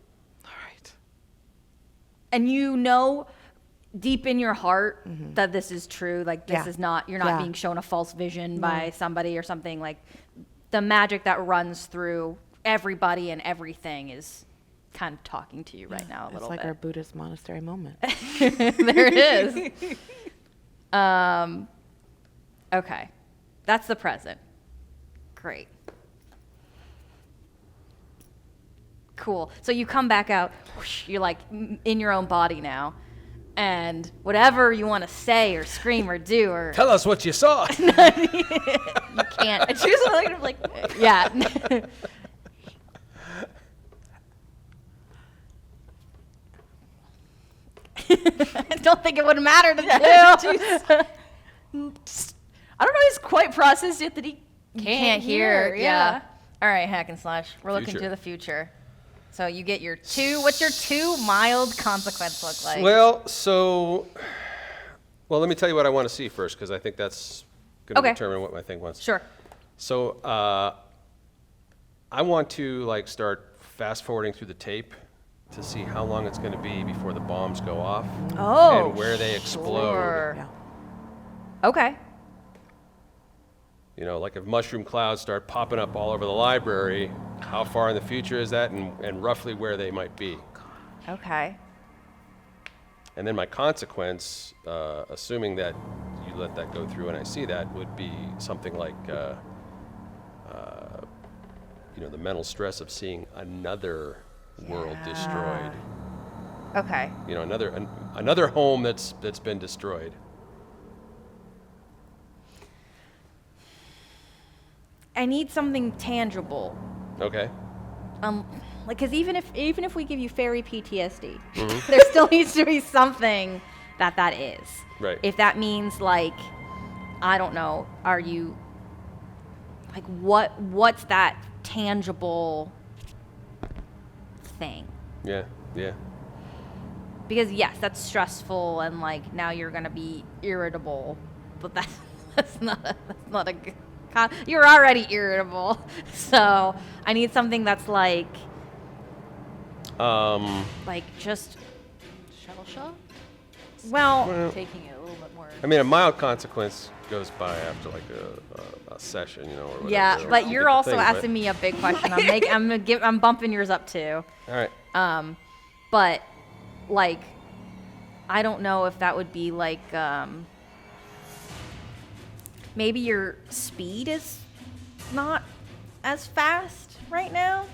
All right. And deep in your heart that this is true. Like, this is not, you're not being shown a false vision by somebody or something. Like, the magic that runs through everybody and everything is kind of talking to you right now a little It's like bit. our Buddhist monastery moment. There it is. Okay. That's the present. Great. Cool. So you come back out, whoosh, you're like in your own body now, and whatever you want to say or scream or do or Tell us what you saw. you can't. I choose something like yeah. I don't think it would matter to do. I don't know. He's quite processed yet that he Can't hear. Yeah. All right, Hackenslash. We're looking Future. to the future. So you get your 2. What's your 2 mild consequence look like? Well, let me tell you what I want to see first, because I think that's going to Okay. determine what my thing wants. Sure. So I want to like start fast forwarding through the tape to see how long it's going to be before the bombs go off Oh. and where they explode. Sure. Yeah. Okay. You know, like if mushroom clouds start popping up all over the library, how far in the future is that, and roughly where they might be. Okay. And then my consequence, assuming that you let that go through and I see that, would be something like, you know, the mental stress of seeing another world destroyed. Okay. You know, another home that's been destroyed. I need something tangible. Okay. Like, because even if we give you fairy PTSD, Mm-hmm. there still needs to be something that is. Right. If that means, like, I don't know, are you, like, what's that tangible thing? Yeah. Yeah. Because yes, that's stressful, and like now you're gonna be irritable, but that's not a good. You're already irritable, so I need something that's like just Shell shock? well, Taking it a little bit more. I mean, a mild consequence goes by after like a session, you know, or whatever. yeah. or But you you're get the also thing, but- asking me a big question. I'm bumping yours up too. All right. But like, I don't know if that would be like maybe your speed is not as fast right now.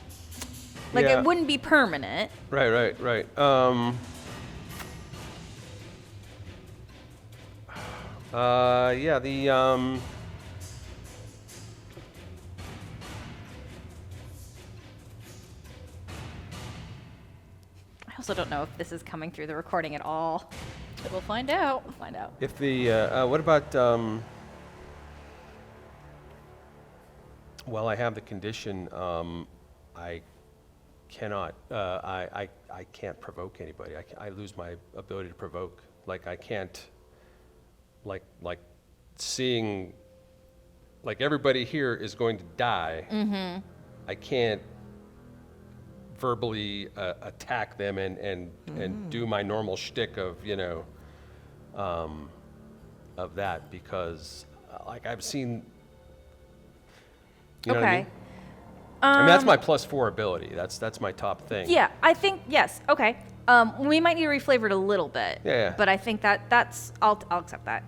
Like Yeah. it wouldn't be permanent. Right. Yeah, I also don't know if this is coming through the recording at all. We'll find out. We'll find out. if the, what about, well, I have the condition, I cannot, I can't provoke anybody. I lose my ability to provoke. Like, I can't, like seeing, like everybody here is going to die. Mm-hmm. I can't verbally attack them and do my normal shtick of, you know, of that, because like I've seen, you know what I Okay. mean? I mean, that's my +4 ability. That's my top thing. Yeah, I think yes. Okay. We might need to reflavor it a little bit. Yeah. But I think that's I'll accept that.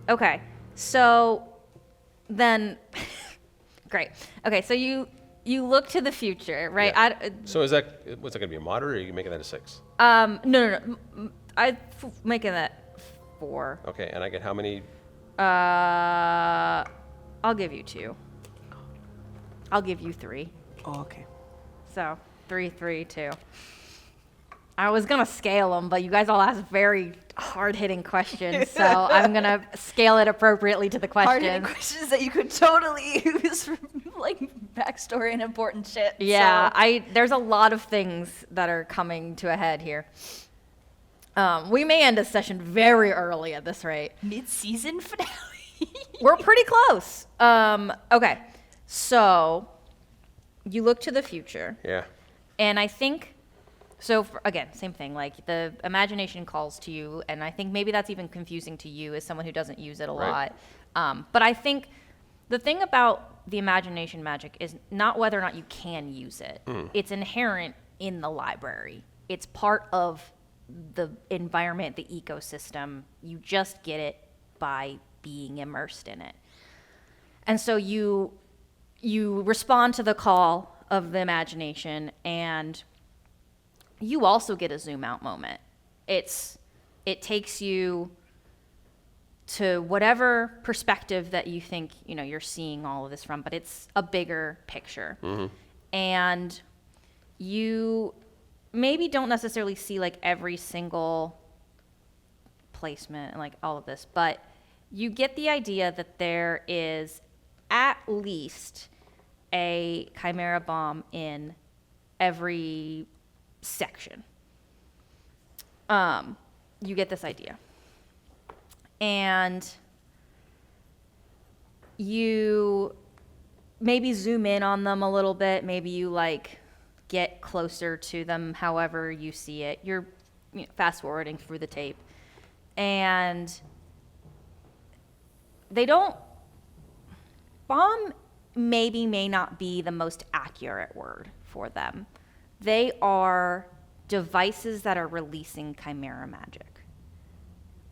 Okay. So then, great. Okay. So you look to the future, right? Yeah. So what's that going to be, a moderate, or are you making that a 6? No. I'm making that 4. Okay, and I get how many? I'll give you 2. I'll give you 3. Oh, okay. So 3, 3, 2. I was gonna scale them, but you guys all asked very hard-hitting questions, so I'm gonna scale it appropriately to the Hard-hitting questions. questions that you could totally use for like backstory and important shit. Yeah, so. there's a lot of things that are coming to a head here. We may end a session very early at this rate. Mid-season finale. We're pretty close. Okay, so you look to the future, Yeah. and I think. So again, same thing, like the imagination calls to you, and I think maybe that's even confusing to you as someone who doesn't use it a Right. lot. But I think the thing about the imagination magic is not whether or not you can use it. It's inherent in the library. It's part of the environment, the ecosystem. You just get it by being immersed in it. And so you respond to the call of the imagination, and you also get a zoom out moment. It takes you to whatever perspective that you think, you know, you're seeing all of this from, but it's a bigger picture. And you maybe don't necessarily see like every single placement and like all of this, but you get the idea that there is at least a Chimera Bomb in every section. You get this idea. And you maybe zoom in on them a little bit. Maybe you like get closer to them however you see it. You're fast forwarding through the tape. And they don't bomb may not be the most accurate word for them. They are devices that are releasing chimera magic.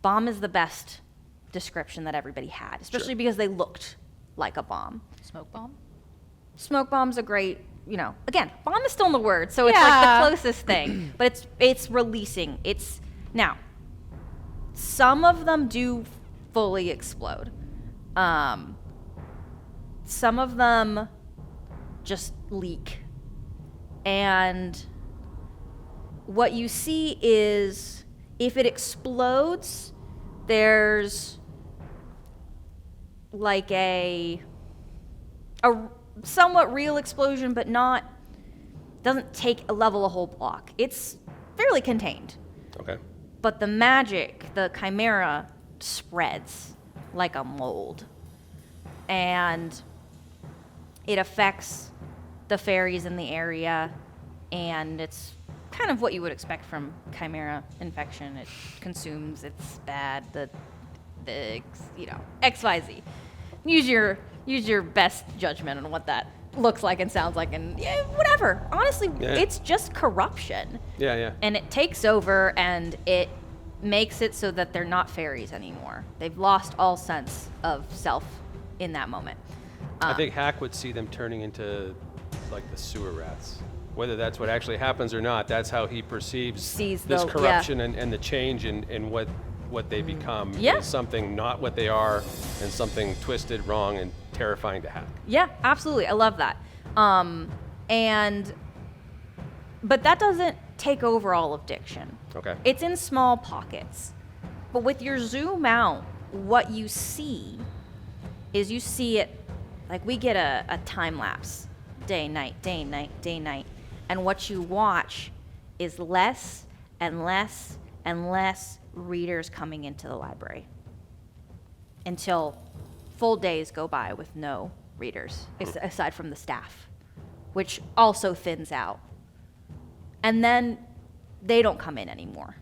Bomb is the best description that everybody had, especially because they looked like a bomb. Smoke bomb? Smoke bomb's a great, again, bomb is still in the word, so it's like Yeah. the closest thing. But it's releasing. Now, some of them do fully explode. Some of them just leak. And what you see is if it explodes, there's like a somewhat real explosion, but doesn't take a level a whole block. It's fairly contained. Okay. But the magic, the chimera, spreads like a mold. And it affects the fairies in the area, and it's kind of what you would expect from chimera infection. It consumes, it's bad, the XYZ. Use your best judgment on what that looks like and sounds like, and whatever. Honestly, Yeah. it's just corruption. Yeah. And it takes over, and it makes it so that they're not fairies anymore. They've lost all sense of self in that moment. I think Hack would see them turning into like the sewer rats. Whether that's what actually happens or not, that's how he perceives Sees this the- corruption and the change in what they become. Yeah. Is something not what they are, and something twisted, wrong, and terrifying to Hack. Yeah, absolutely. I love that. But that doesn't take over all of Diction. Okay. It's in small pockets. But with your zoom out, what you see is you see it, like we get a time lapse, day, night, day, night, day, night. And what you watch is less and less and less readers coming into the library until full days go by with no readers, aside from the staff, which also thins out. And then they don't come in anymore.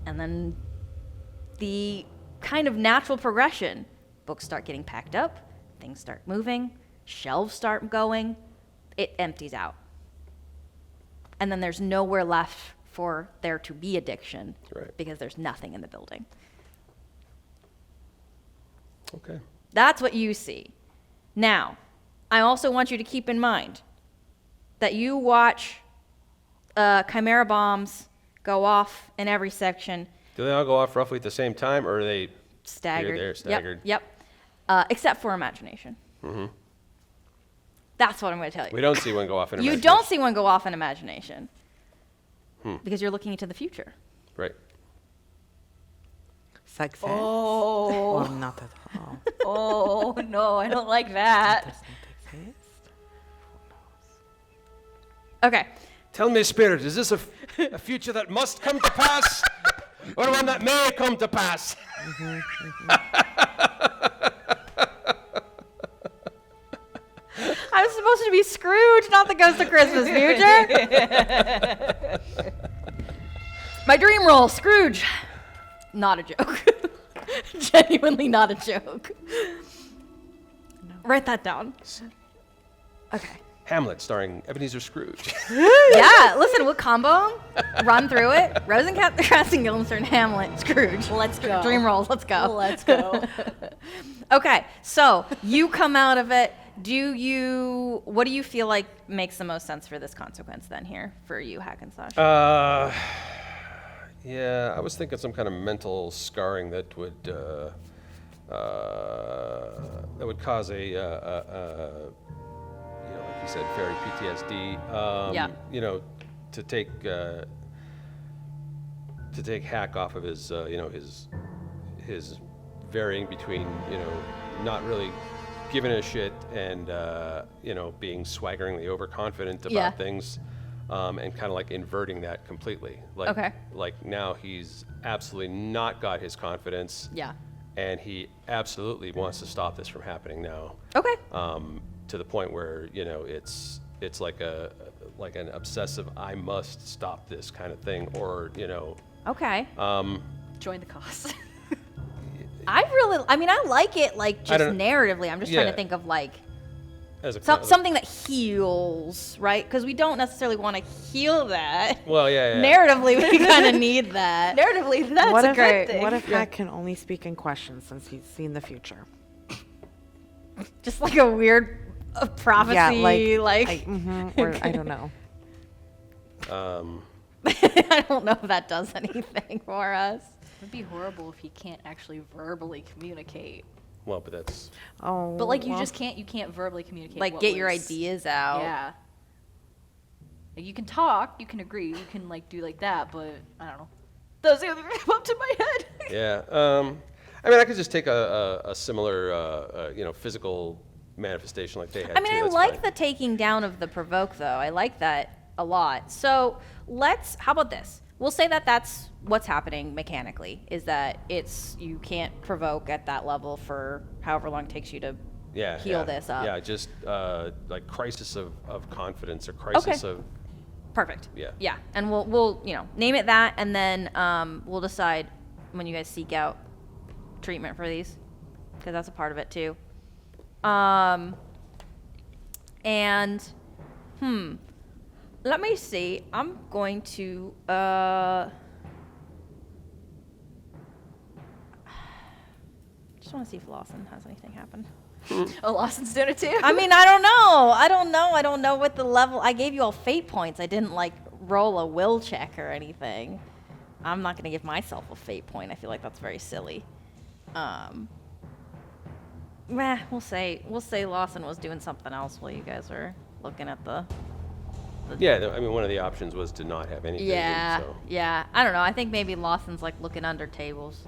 And then the kind of natural progression, books start getting packed up, things start moving, shelves start going, it empties out. And then there's nowhere left for there to be addiction, Right. because there's nothing in the building. Okay. That's what you see. Now, I also want you to keep in mind that you watch Chimera bombs go off in every section, Do they all go off roughly at the same time, or are they staggered. Here, there, staggered? Yep. Except for imagination. Mm-hmm. That's what I'm going to tell you. We don't see one go off in You imagination. don't see one go off in imagination because you're looking into the future. Right. Success? Oh. Or not at all? Oh, no, I don't like that. Doesn't exist? Okay. Tell me, Spirit, is this a future that must come to pass, or one that may come to pass? I was supposed to be Scrooge, not the Ghost of Christmas future. My dream role, Scrooge. Not a joke. Genuinely not a joke. Write that down. Okay. Hamlet, starring Ebenezer Scrooge. Yeah, listen, we'll combo 'em, run through it. Rosencrantz and Guildenstern, Hamlet, Scrooge. Let's go. Dream rolls, let's go. Let's go. Okay, so you come out of it. What do you feel like makes the most sense for this consequence then here for you, Hackenslash? Yeah, I was thinking some kind of mental scarring that would cause a like you said, fairy PTSD. Yeah. To take Hack off of his his varying between not really giving a shit and being swaggeringly overconfident about Yeah. things. And kind of like inverting that completely. Like, Okay. Like now he's absolutely not got his confidence. Yeah. And he absolutely wants to stop this from happening now. Okay. To the point where it's like an obsessive I must stop this kind of thing, or Okay. Join the cause. I mean, I like it, like, just don't- narratively. I'm just trying to Yeah. think of, like, As a something that heals, right? Because we don't necessarily want to heal that. Well, yeah. Narratively, we kind of need that. Narratively, that's what a if great thing. What if Hack can only speak in questions since he's seen the future? Just like a weird prophecy, or I don't know. I don't know if that does anything for us. It'd be horrible if he can't actually verbally communicate. Well, but that's... Oh, But like you well, just can't. You can't verbally communicate. Like, what get your was- ideas out. Yeah. Like, you can talk. You can agree. You can like do like that. But I don't know. Those are the things come up to my head. Yeah. I mean, I could just take a similar, physical manifestation like they had. I mean, too. I That's like fine. the taking down of the provoke, though. I like that a lot. So how about this? We'll say that that's what's happening mechanically, is that you can't provoke at that level for however long it takes you to heal this up. Yeah, just like crisis of confidence or crisis of... Perfect. Yeah. Yeah, and we'll name it that, and then we'll decide when you guys seek out treatment for these, because that's a part of it too. Let me see. I'm going to just want to see if Lawson has anything happen. Oh, Lawson's doing it too. I mean, I don't know. I don't know what the level. I gave you all fate points. I didn't like roll a will check or anything. I'm not going to give myself a fate point. I feel like that's very silly. We'll say Lawson was doing something else while you guys were looking at the. Yeah, I mean, one of the options was to not have anything. Yeah, So. yeah. I don't know. I think maybe Lawson's like looking under tables,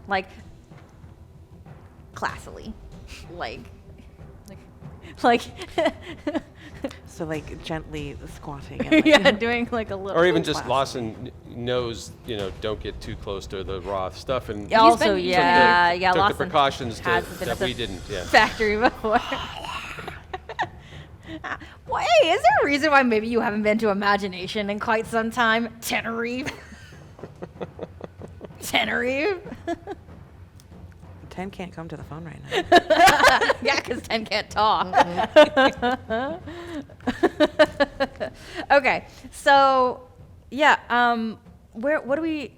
like classily, like. So like gently squatting. And, like, Yeah, doing like a little. Or even just Classic. Lawson knows, don't get too close to the raw stuff, and Yeah, also, took yeah, the Lawson precautions hasn't been that at the we didn't. Yeah. factory before. Well, hey, is there a reason why maybe you haven't been to Imagination in quite some time? Tenerife. Tenerife. 10 can't come to the phone right now. Yeah, because 10 can't talk. Okay, so yeah, what are we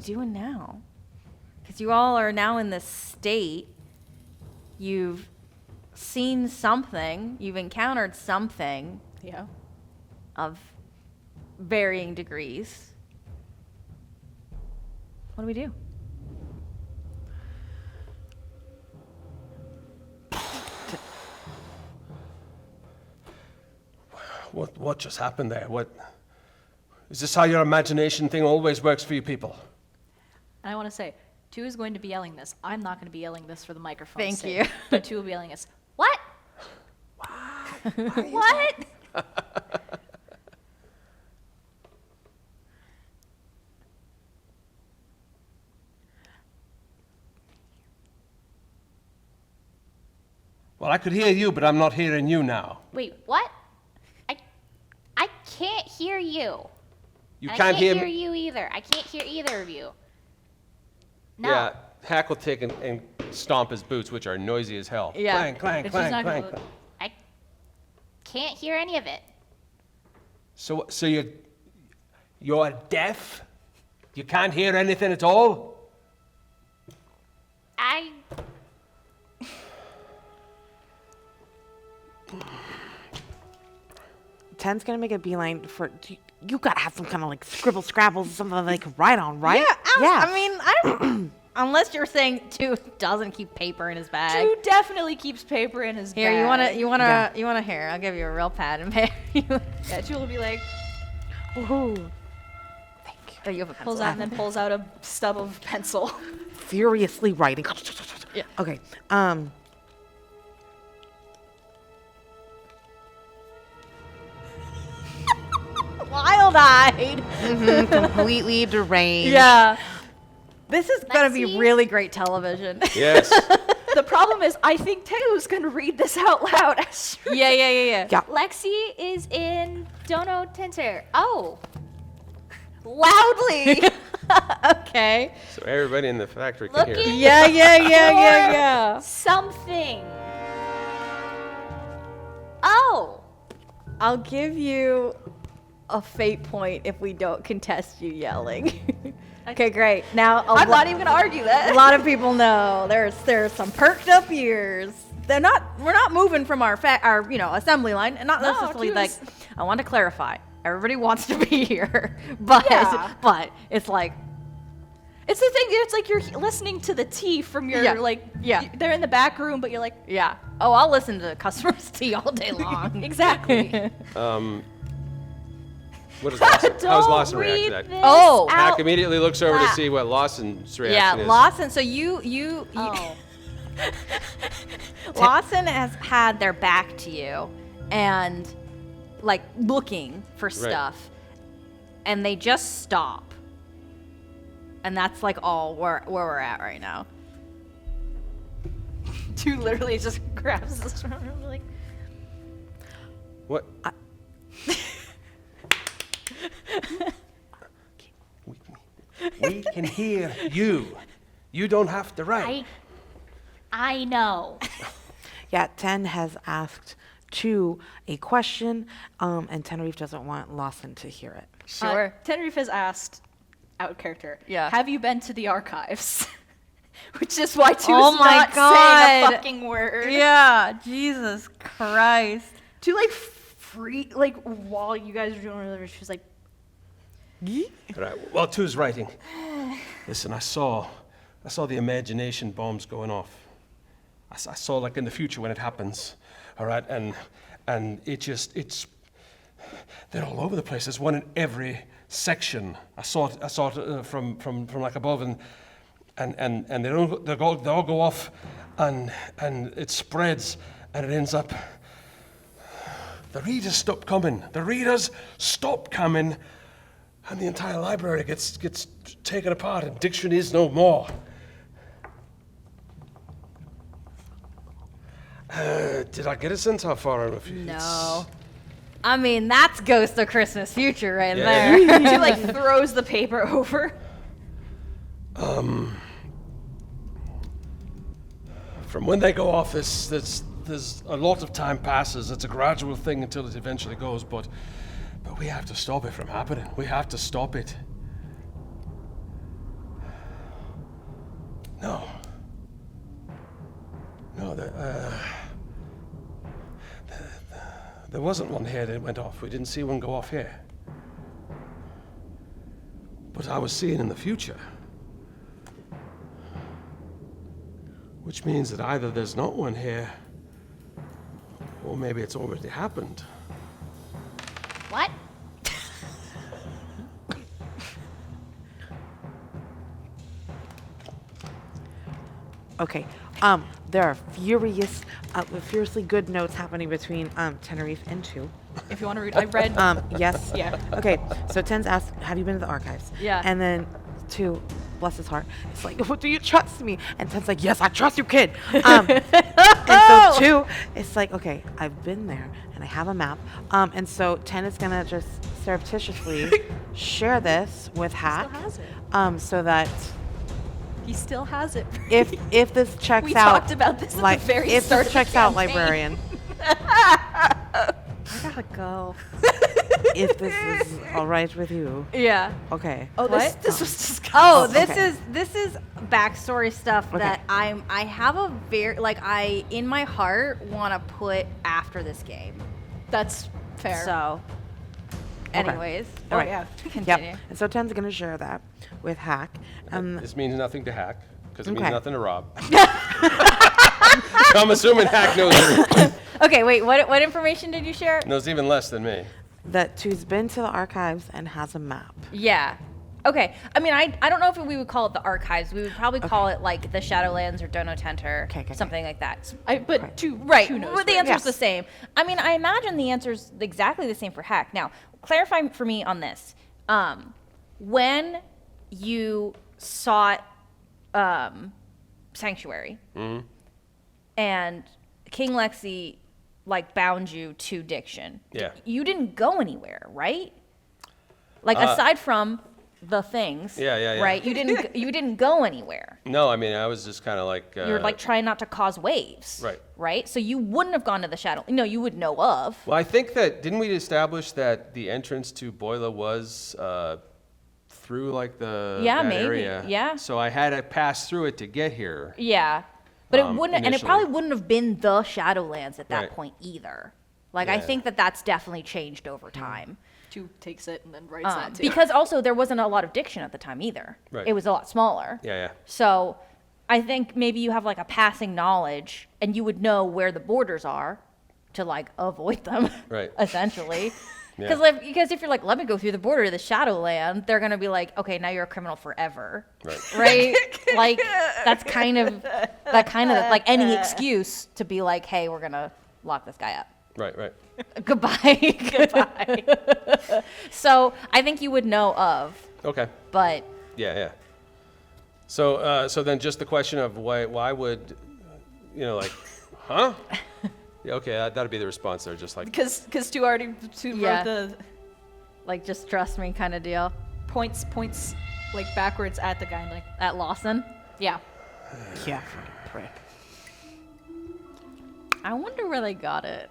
doing now? Because you all are now in this state. You've seen something. You've encountered something Yeah. of varying degrees. What do we do? What just happened there? What is this? How your imagination thing always works for you people? And I want to say, 2 is going to be yelling this. I'm not going to be yelling this for the microphone. Thank you. But 2 will be yelling this. What? What? Well, I could hear you, but I'm not hearing you now. Wait, what? I can't hear you. You And can't I hear can't me. hear you either. I can't hear either of you. No. Yeah, Hack will take and stomp his boots, which are noisy as hell. Yeah. Clang, clang, But she's clang, not clang. gonna- clang. I can't hear any of it. So you're deaf? You can't hear anything at all? I 10's gonna make a beeline for. You gotta have some kind of like scribble scrabbles or something that they can write on, right? Yeah, I mean, I don't. Unless you're saying 2 doesn't keep paper in his bag. 2 definitely keeps paper in his Here, bag. you wanna here. I'll give you a real pad and paper. Yeah, 2 will be like, Woohoo. Thank you. Oh, you have a pulls pencil. out and then pulls out a stub of pencil. Furiously writing. Yeah. Okay. Wild-eyed. Completely deranged. Yeah. This is gonna be Lexi? really great television. Yes. The problem is, I think Teo's going to read this out loud. Yeah. Yeah. Lexi is in Dono Tensor. Oh. loudly. Okay. So everybody in the factory can hear. Looking Yeah. something. Oh, I'll give you a fate point if we don't contest you yelling. Okay, great. Now I'm not even gonna argue a that. lot of people know there's some perked up ears. We're not moving from our assembly line, and not No, necessarily she like. was- I want to clarify. Everybody wants to be here, but Yeah. but it's like It's the thing. It's like you're listening to the tea from your Yeah. They're in the back room, but you're like, yeah. Oh, I'll listen to customers tea all day long. exactly. What is Lawson? How's don't Lawson react to read that? this Oh. Hack out immediately looks over to loud. see what Lawson's Yeah, reaction is. Lawson. So you Oh. Lawson has had their back to you and like looking for stuff, and they just stop, and that's like all where we're at right now. Two literally just grabs this from him, like, What? We can hear you. You don't have to write. I know. Yeah, 10 has asked 2 a question, and Tenerife doesn't want Lawson to hear it. Sure. Tenerife has asked, out of character, Yeah. have you been to the archives? Which is why Two's Oh my not saying God. a fucking word. Yeah, Jesus Christ. Two like free, like while you guys were doing whatever, she was like, All right. While Two's writing, listen, I saw the imagination bombs going off. I saw like in the future when it happens. All right, and it's they're all over the place. There's one in every section. I saw it from like above, and they all go off, and it spreads, and it ends up. The readers stop coming. And the entire library gets taken apart, and dictionaries no more. Did I get a sense how far I'm? No. I mean, that's Ghost of Christmas Future right Yeah. there. she like throws the paper over. From when they go off, there's a lot of time passes. It's a gradual thing until it eventually goes, but we have to stop it from happening. We have to stop it. No, there wasn't one here that went off. We didn't see one go off here. But I was seeing in the future. Which means that either there's not one here, or maybe it's already happened. What? Okay. There are furiously good notes happening between Tenerife and 2. If you want to read, I read. Yes. Yeah. Okay. So 10's asked, "Have you been to the archives?" Yeah. And then 2, bless his heart, it's like, "What, do you trust me?" And 10's like, "Yes, I trust you, kid." And so 2, it's like, "Okay, I've been there and I have a map." And so 10 is gonna just surreptitiously share this with Hack, has it. so that He still has it. if this checks We out, talked about this at the very if start this of the checks out, campaign. librarian, I gotta go. if this is all right with you, Yeah. okay. Oh, this What? this was discussed. Oh, Oh, this okay. is backstory stuff Okay. that I have a very I in my heart want to put after this game. That's fair. So, anyways, All right. yeah. continue. Yep. And so 10's gonna share that with Hack. This means nothing to Hack, because it Okay. means nothing to Rob. So I'm assuming Hack Okay, wait. What information did you share? knows even less than me. that 2's been to the archives and has a map. Yeah. Okay. I mean, I don't know if we would call it the archives. We would probably call it like the Shadowlands or Dono Tenter, Okay. something like that. But two Right. Two knows Well, the right? answer's Yes. the same. I mean, I imagine the answer's exactly the same for Hack. Now, clarify for me on this. When you sought Sanctuary and King Lexi bound you to Diction, Yeah. you didn't go anywhere, right? Like aside from the things. Yeah. Right? You didn't go anywhere. No, I mean, I was just kind of like... You were like trying not to cause waves. Right. Right? So you wouldn't have gone to the shadow. No, you would know of. Well, I think that... Didn't we establish that the entrance to Boila was through, like, that maybe. area? Yeah. So I had to pass through it to get here. Yeah. But it wouldn't, and it initially. probably wouldn't have been the Shadowlands at that Right. point either. Like, I Yeah. think that that's definitely changed over time. 2 takes it and then writes that too. Because also there wasn't a lot of diction at the time either. Right. It was a lot smaller. Yeah. So I think maybe you have like a passing knowledge and you would know where the borders are to like avoid them. Right. Essentially. Yeah. Because if you're like, let me go through the border to the Shadowland, they're going to be like, okay, now you're a criminal forever. Right. Right? Like, that's kind of like any excuse to be like, hey, we're going to lock this guy up. Right. Goodbye. Goodbye. So I think you would know of, Okay. but Yeah. So then just the question of why would, huh? Yeah, okay, that'd be the response there, just like... Because two already Yeah. wrote the like, just trust me kind of deal. points like backwards at the guy and like, At Lawson. yeah. Yeah, fucking prick. I wonder where they got it.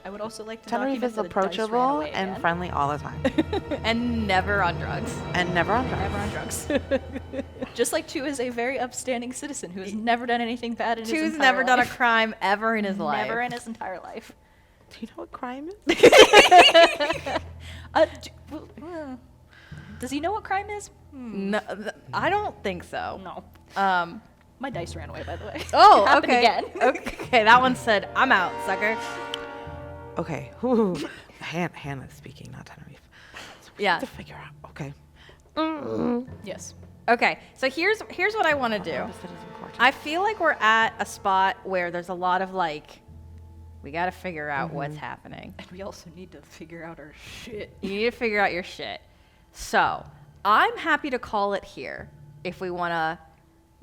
I would also like to Tenerife document is that the dice ran approachable away and again. friendly all the time. And never on drugs. And never on drugs. Never on drugs. Just like 2 is a very upstanding citizen who has never done anything bad in his Two's entire never done a life. crime ever in his life. Never in his entire life. Do you know what crime is? Does he know what crime is? No, I don't think so. No. My dice ran away, by the way. Oh, It happened okay. again. Okay, that one said, I'm out, sucker. Okay. Whew. Hannah's speaking, not Tenerife. So we Yeah. have to figure out. Okay. Yes. Okay, so here's what I want to do. The citizen court. I feel like we're at a spot where there's a lot of like, we got to figure out what's happening. And we also need to figure out our shit. You need to figure out your shit. So I'm happy to call it here if we want to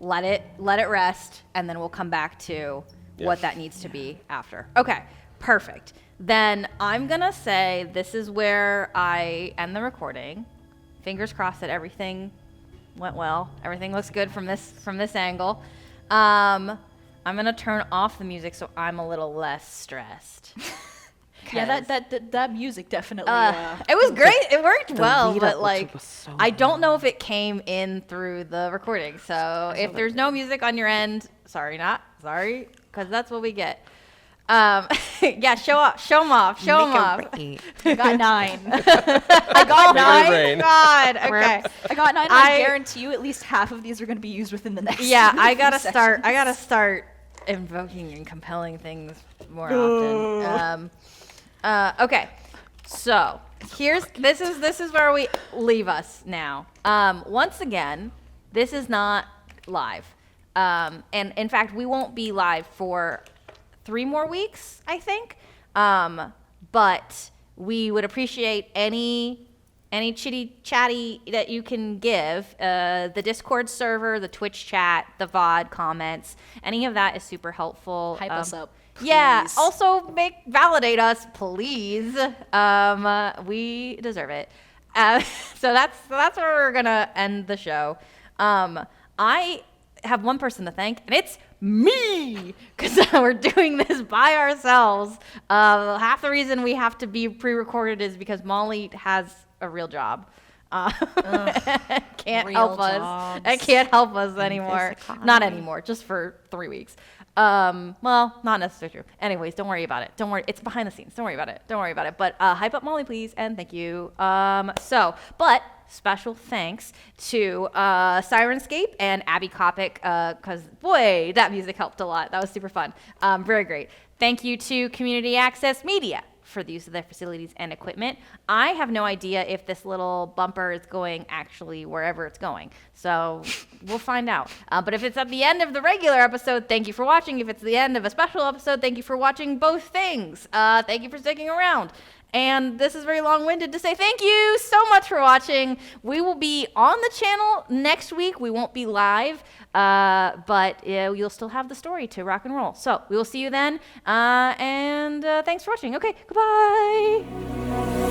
let it rest, and then we'll come back to what that needs to be after. Okay, perfect. Then I'm gonna say this is where I end the recording. Fingers crossed that everything went well. Everything looks good from this angle. I'm gonna turn off the music so I'm a little less stressed. Yeah, that music definitely. It was great. It worked well, lead but up like, was so I don't know if it came in through the recording. So if there's no music on your end, sorry, because that's what we get. Yeah, show them off. I got 9. I got Your brain. 9. God, okay. I got 9. I guarantee you, at least half of these are going to be used within the next. Yeah, I few gotta sessions. start invoking and compelling things more often. Okay, so this is where we leave us now. Once again, this is not live, and in fact, we won't be live for 3 more weeks, I think. But we would appreciate any chitty chatty that you can give. The Discord server, the Twitch chat, the VOD comments, any of that is super helpful. Hype us up. Yeah. Please. Also, validate us, please. We deserve it. So that's where we're gonna end the show. I have one person to thank, and it's me, because we're doing this by ourselves. Half the reason we have to be pre-recorded is because Molly has a real job. Can't Real help us. jobs. I can't help us anymore. Not anymore. Just for 3 weeks. Well, not necessarily true. Anyways, don't worry about it. Don't worry. It's behind the scenes. Don't worry about it. But hype up Molly, please, and thank you. But special thanks to Sirenscape and Abby Kopic, because boy, that music helped a lot. That was super fun. Very great. Thank you to Community Access Media for the use of their facilities and equipment. I have no idea if this little bumper is going actually wherever it's going. So we'll find out. But if it's at the end of the regular episode, thank you for watching. If it's the end of a special episode, thank you for watching both things. Thank you for sticking around. And this is very long-winded to say thank you so much for watching. We will be on the channel next week. We won't be live, but you'll still have the story to rock and roll. So we will see you then, and thanks for watching. Okay, goodbye.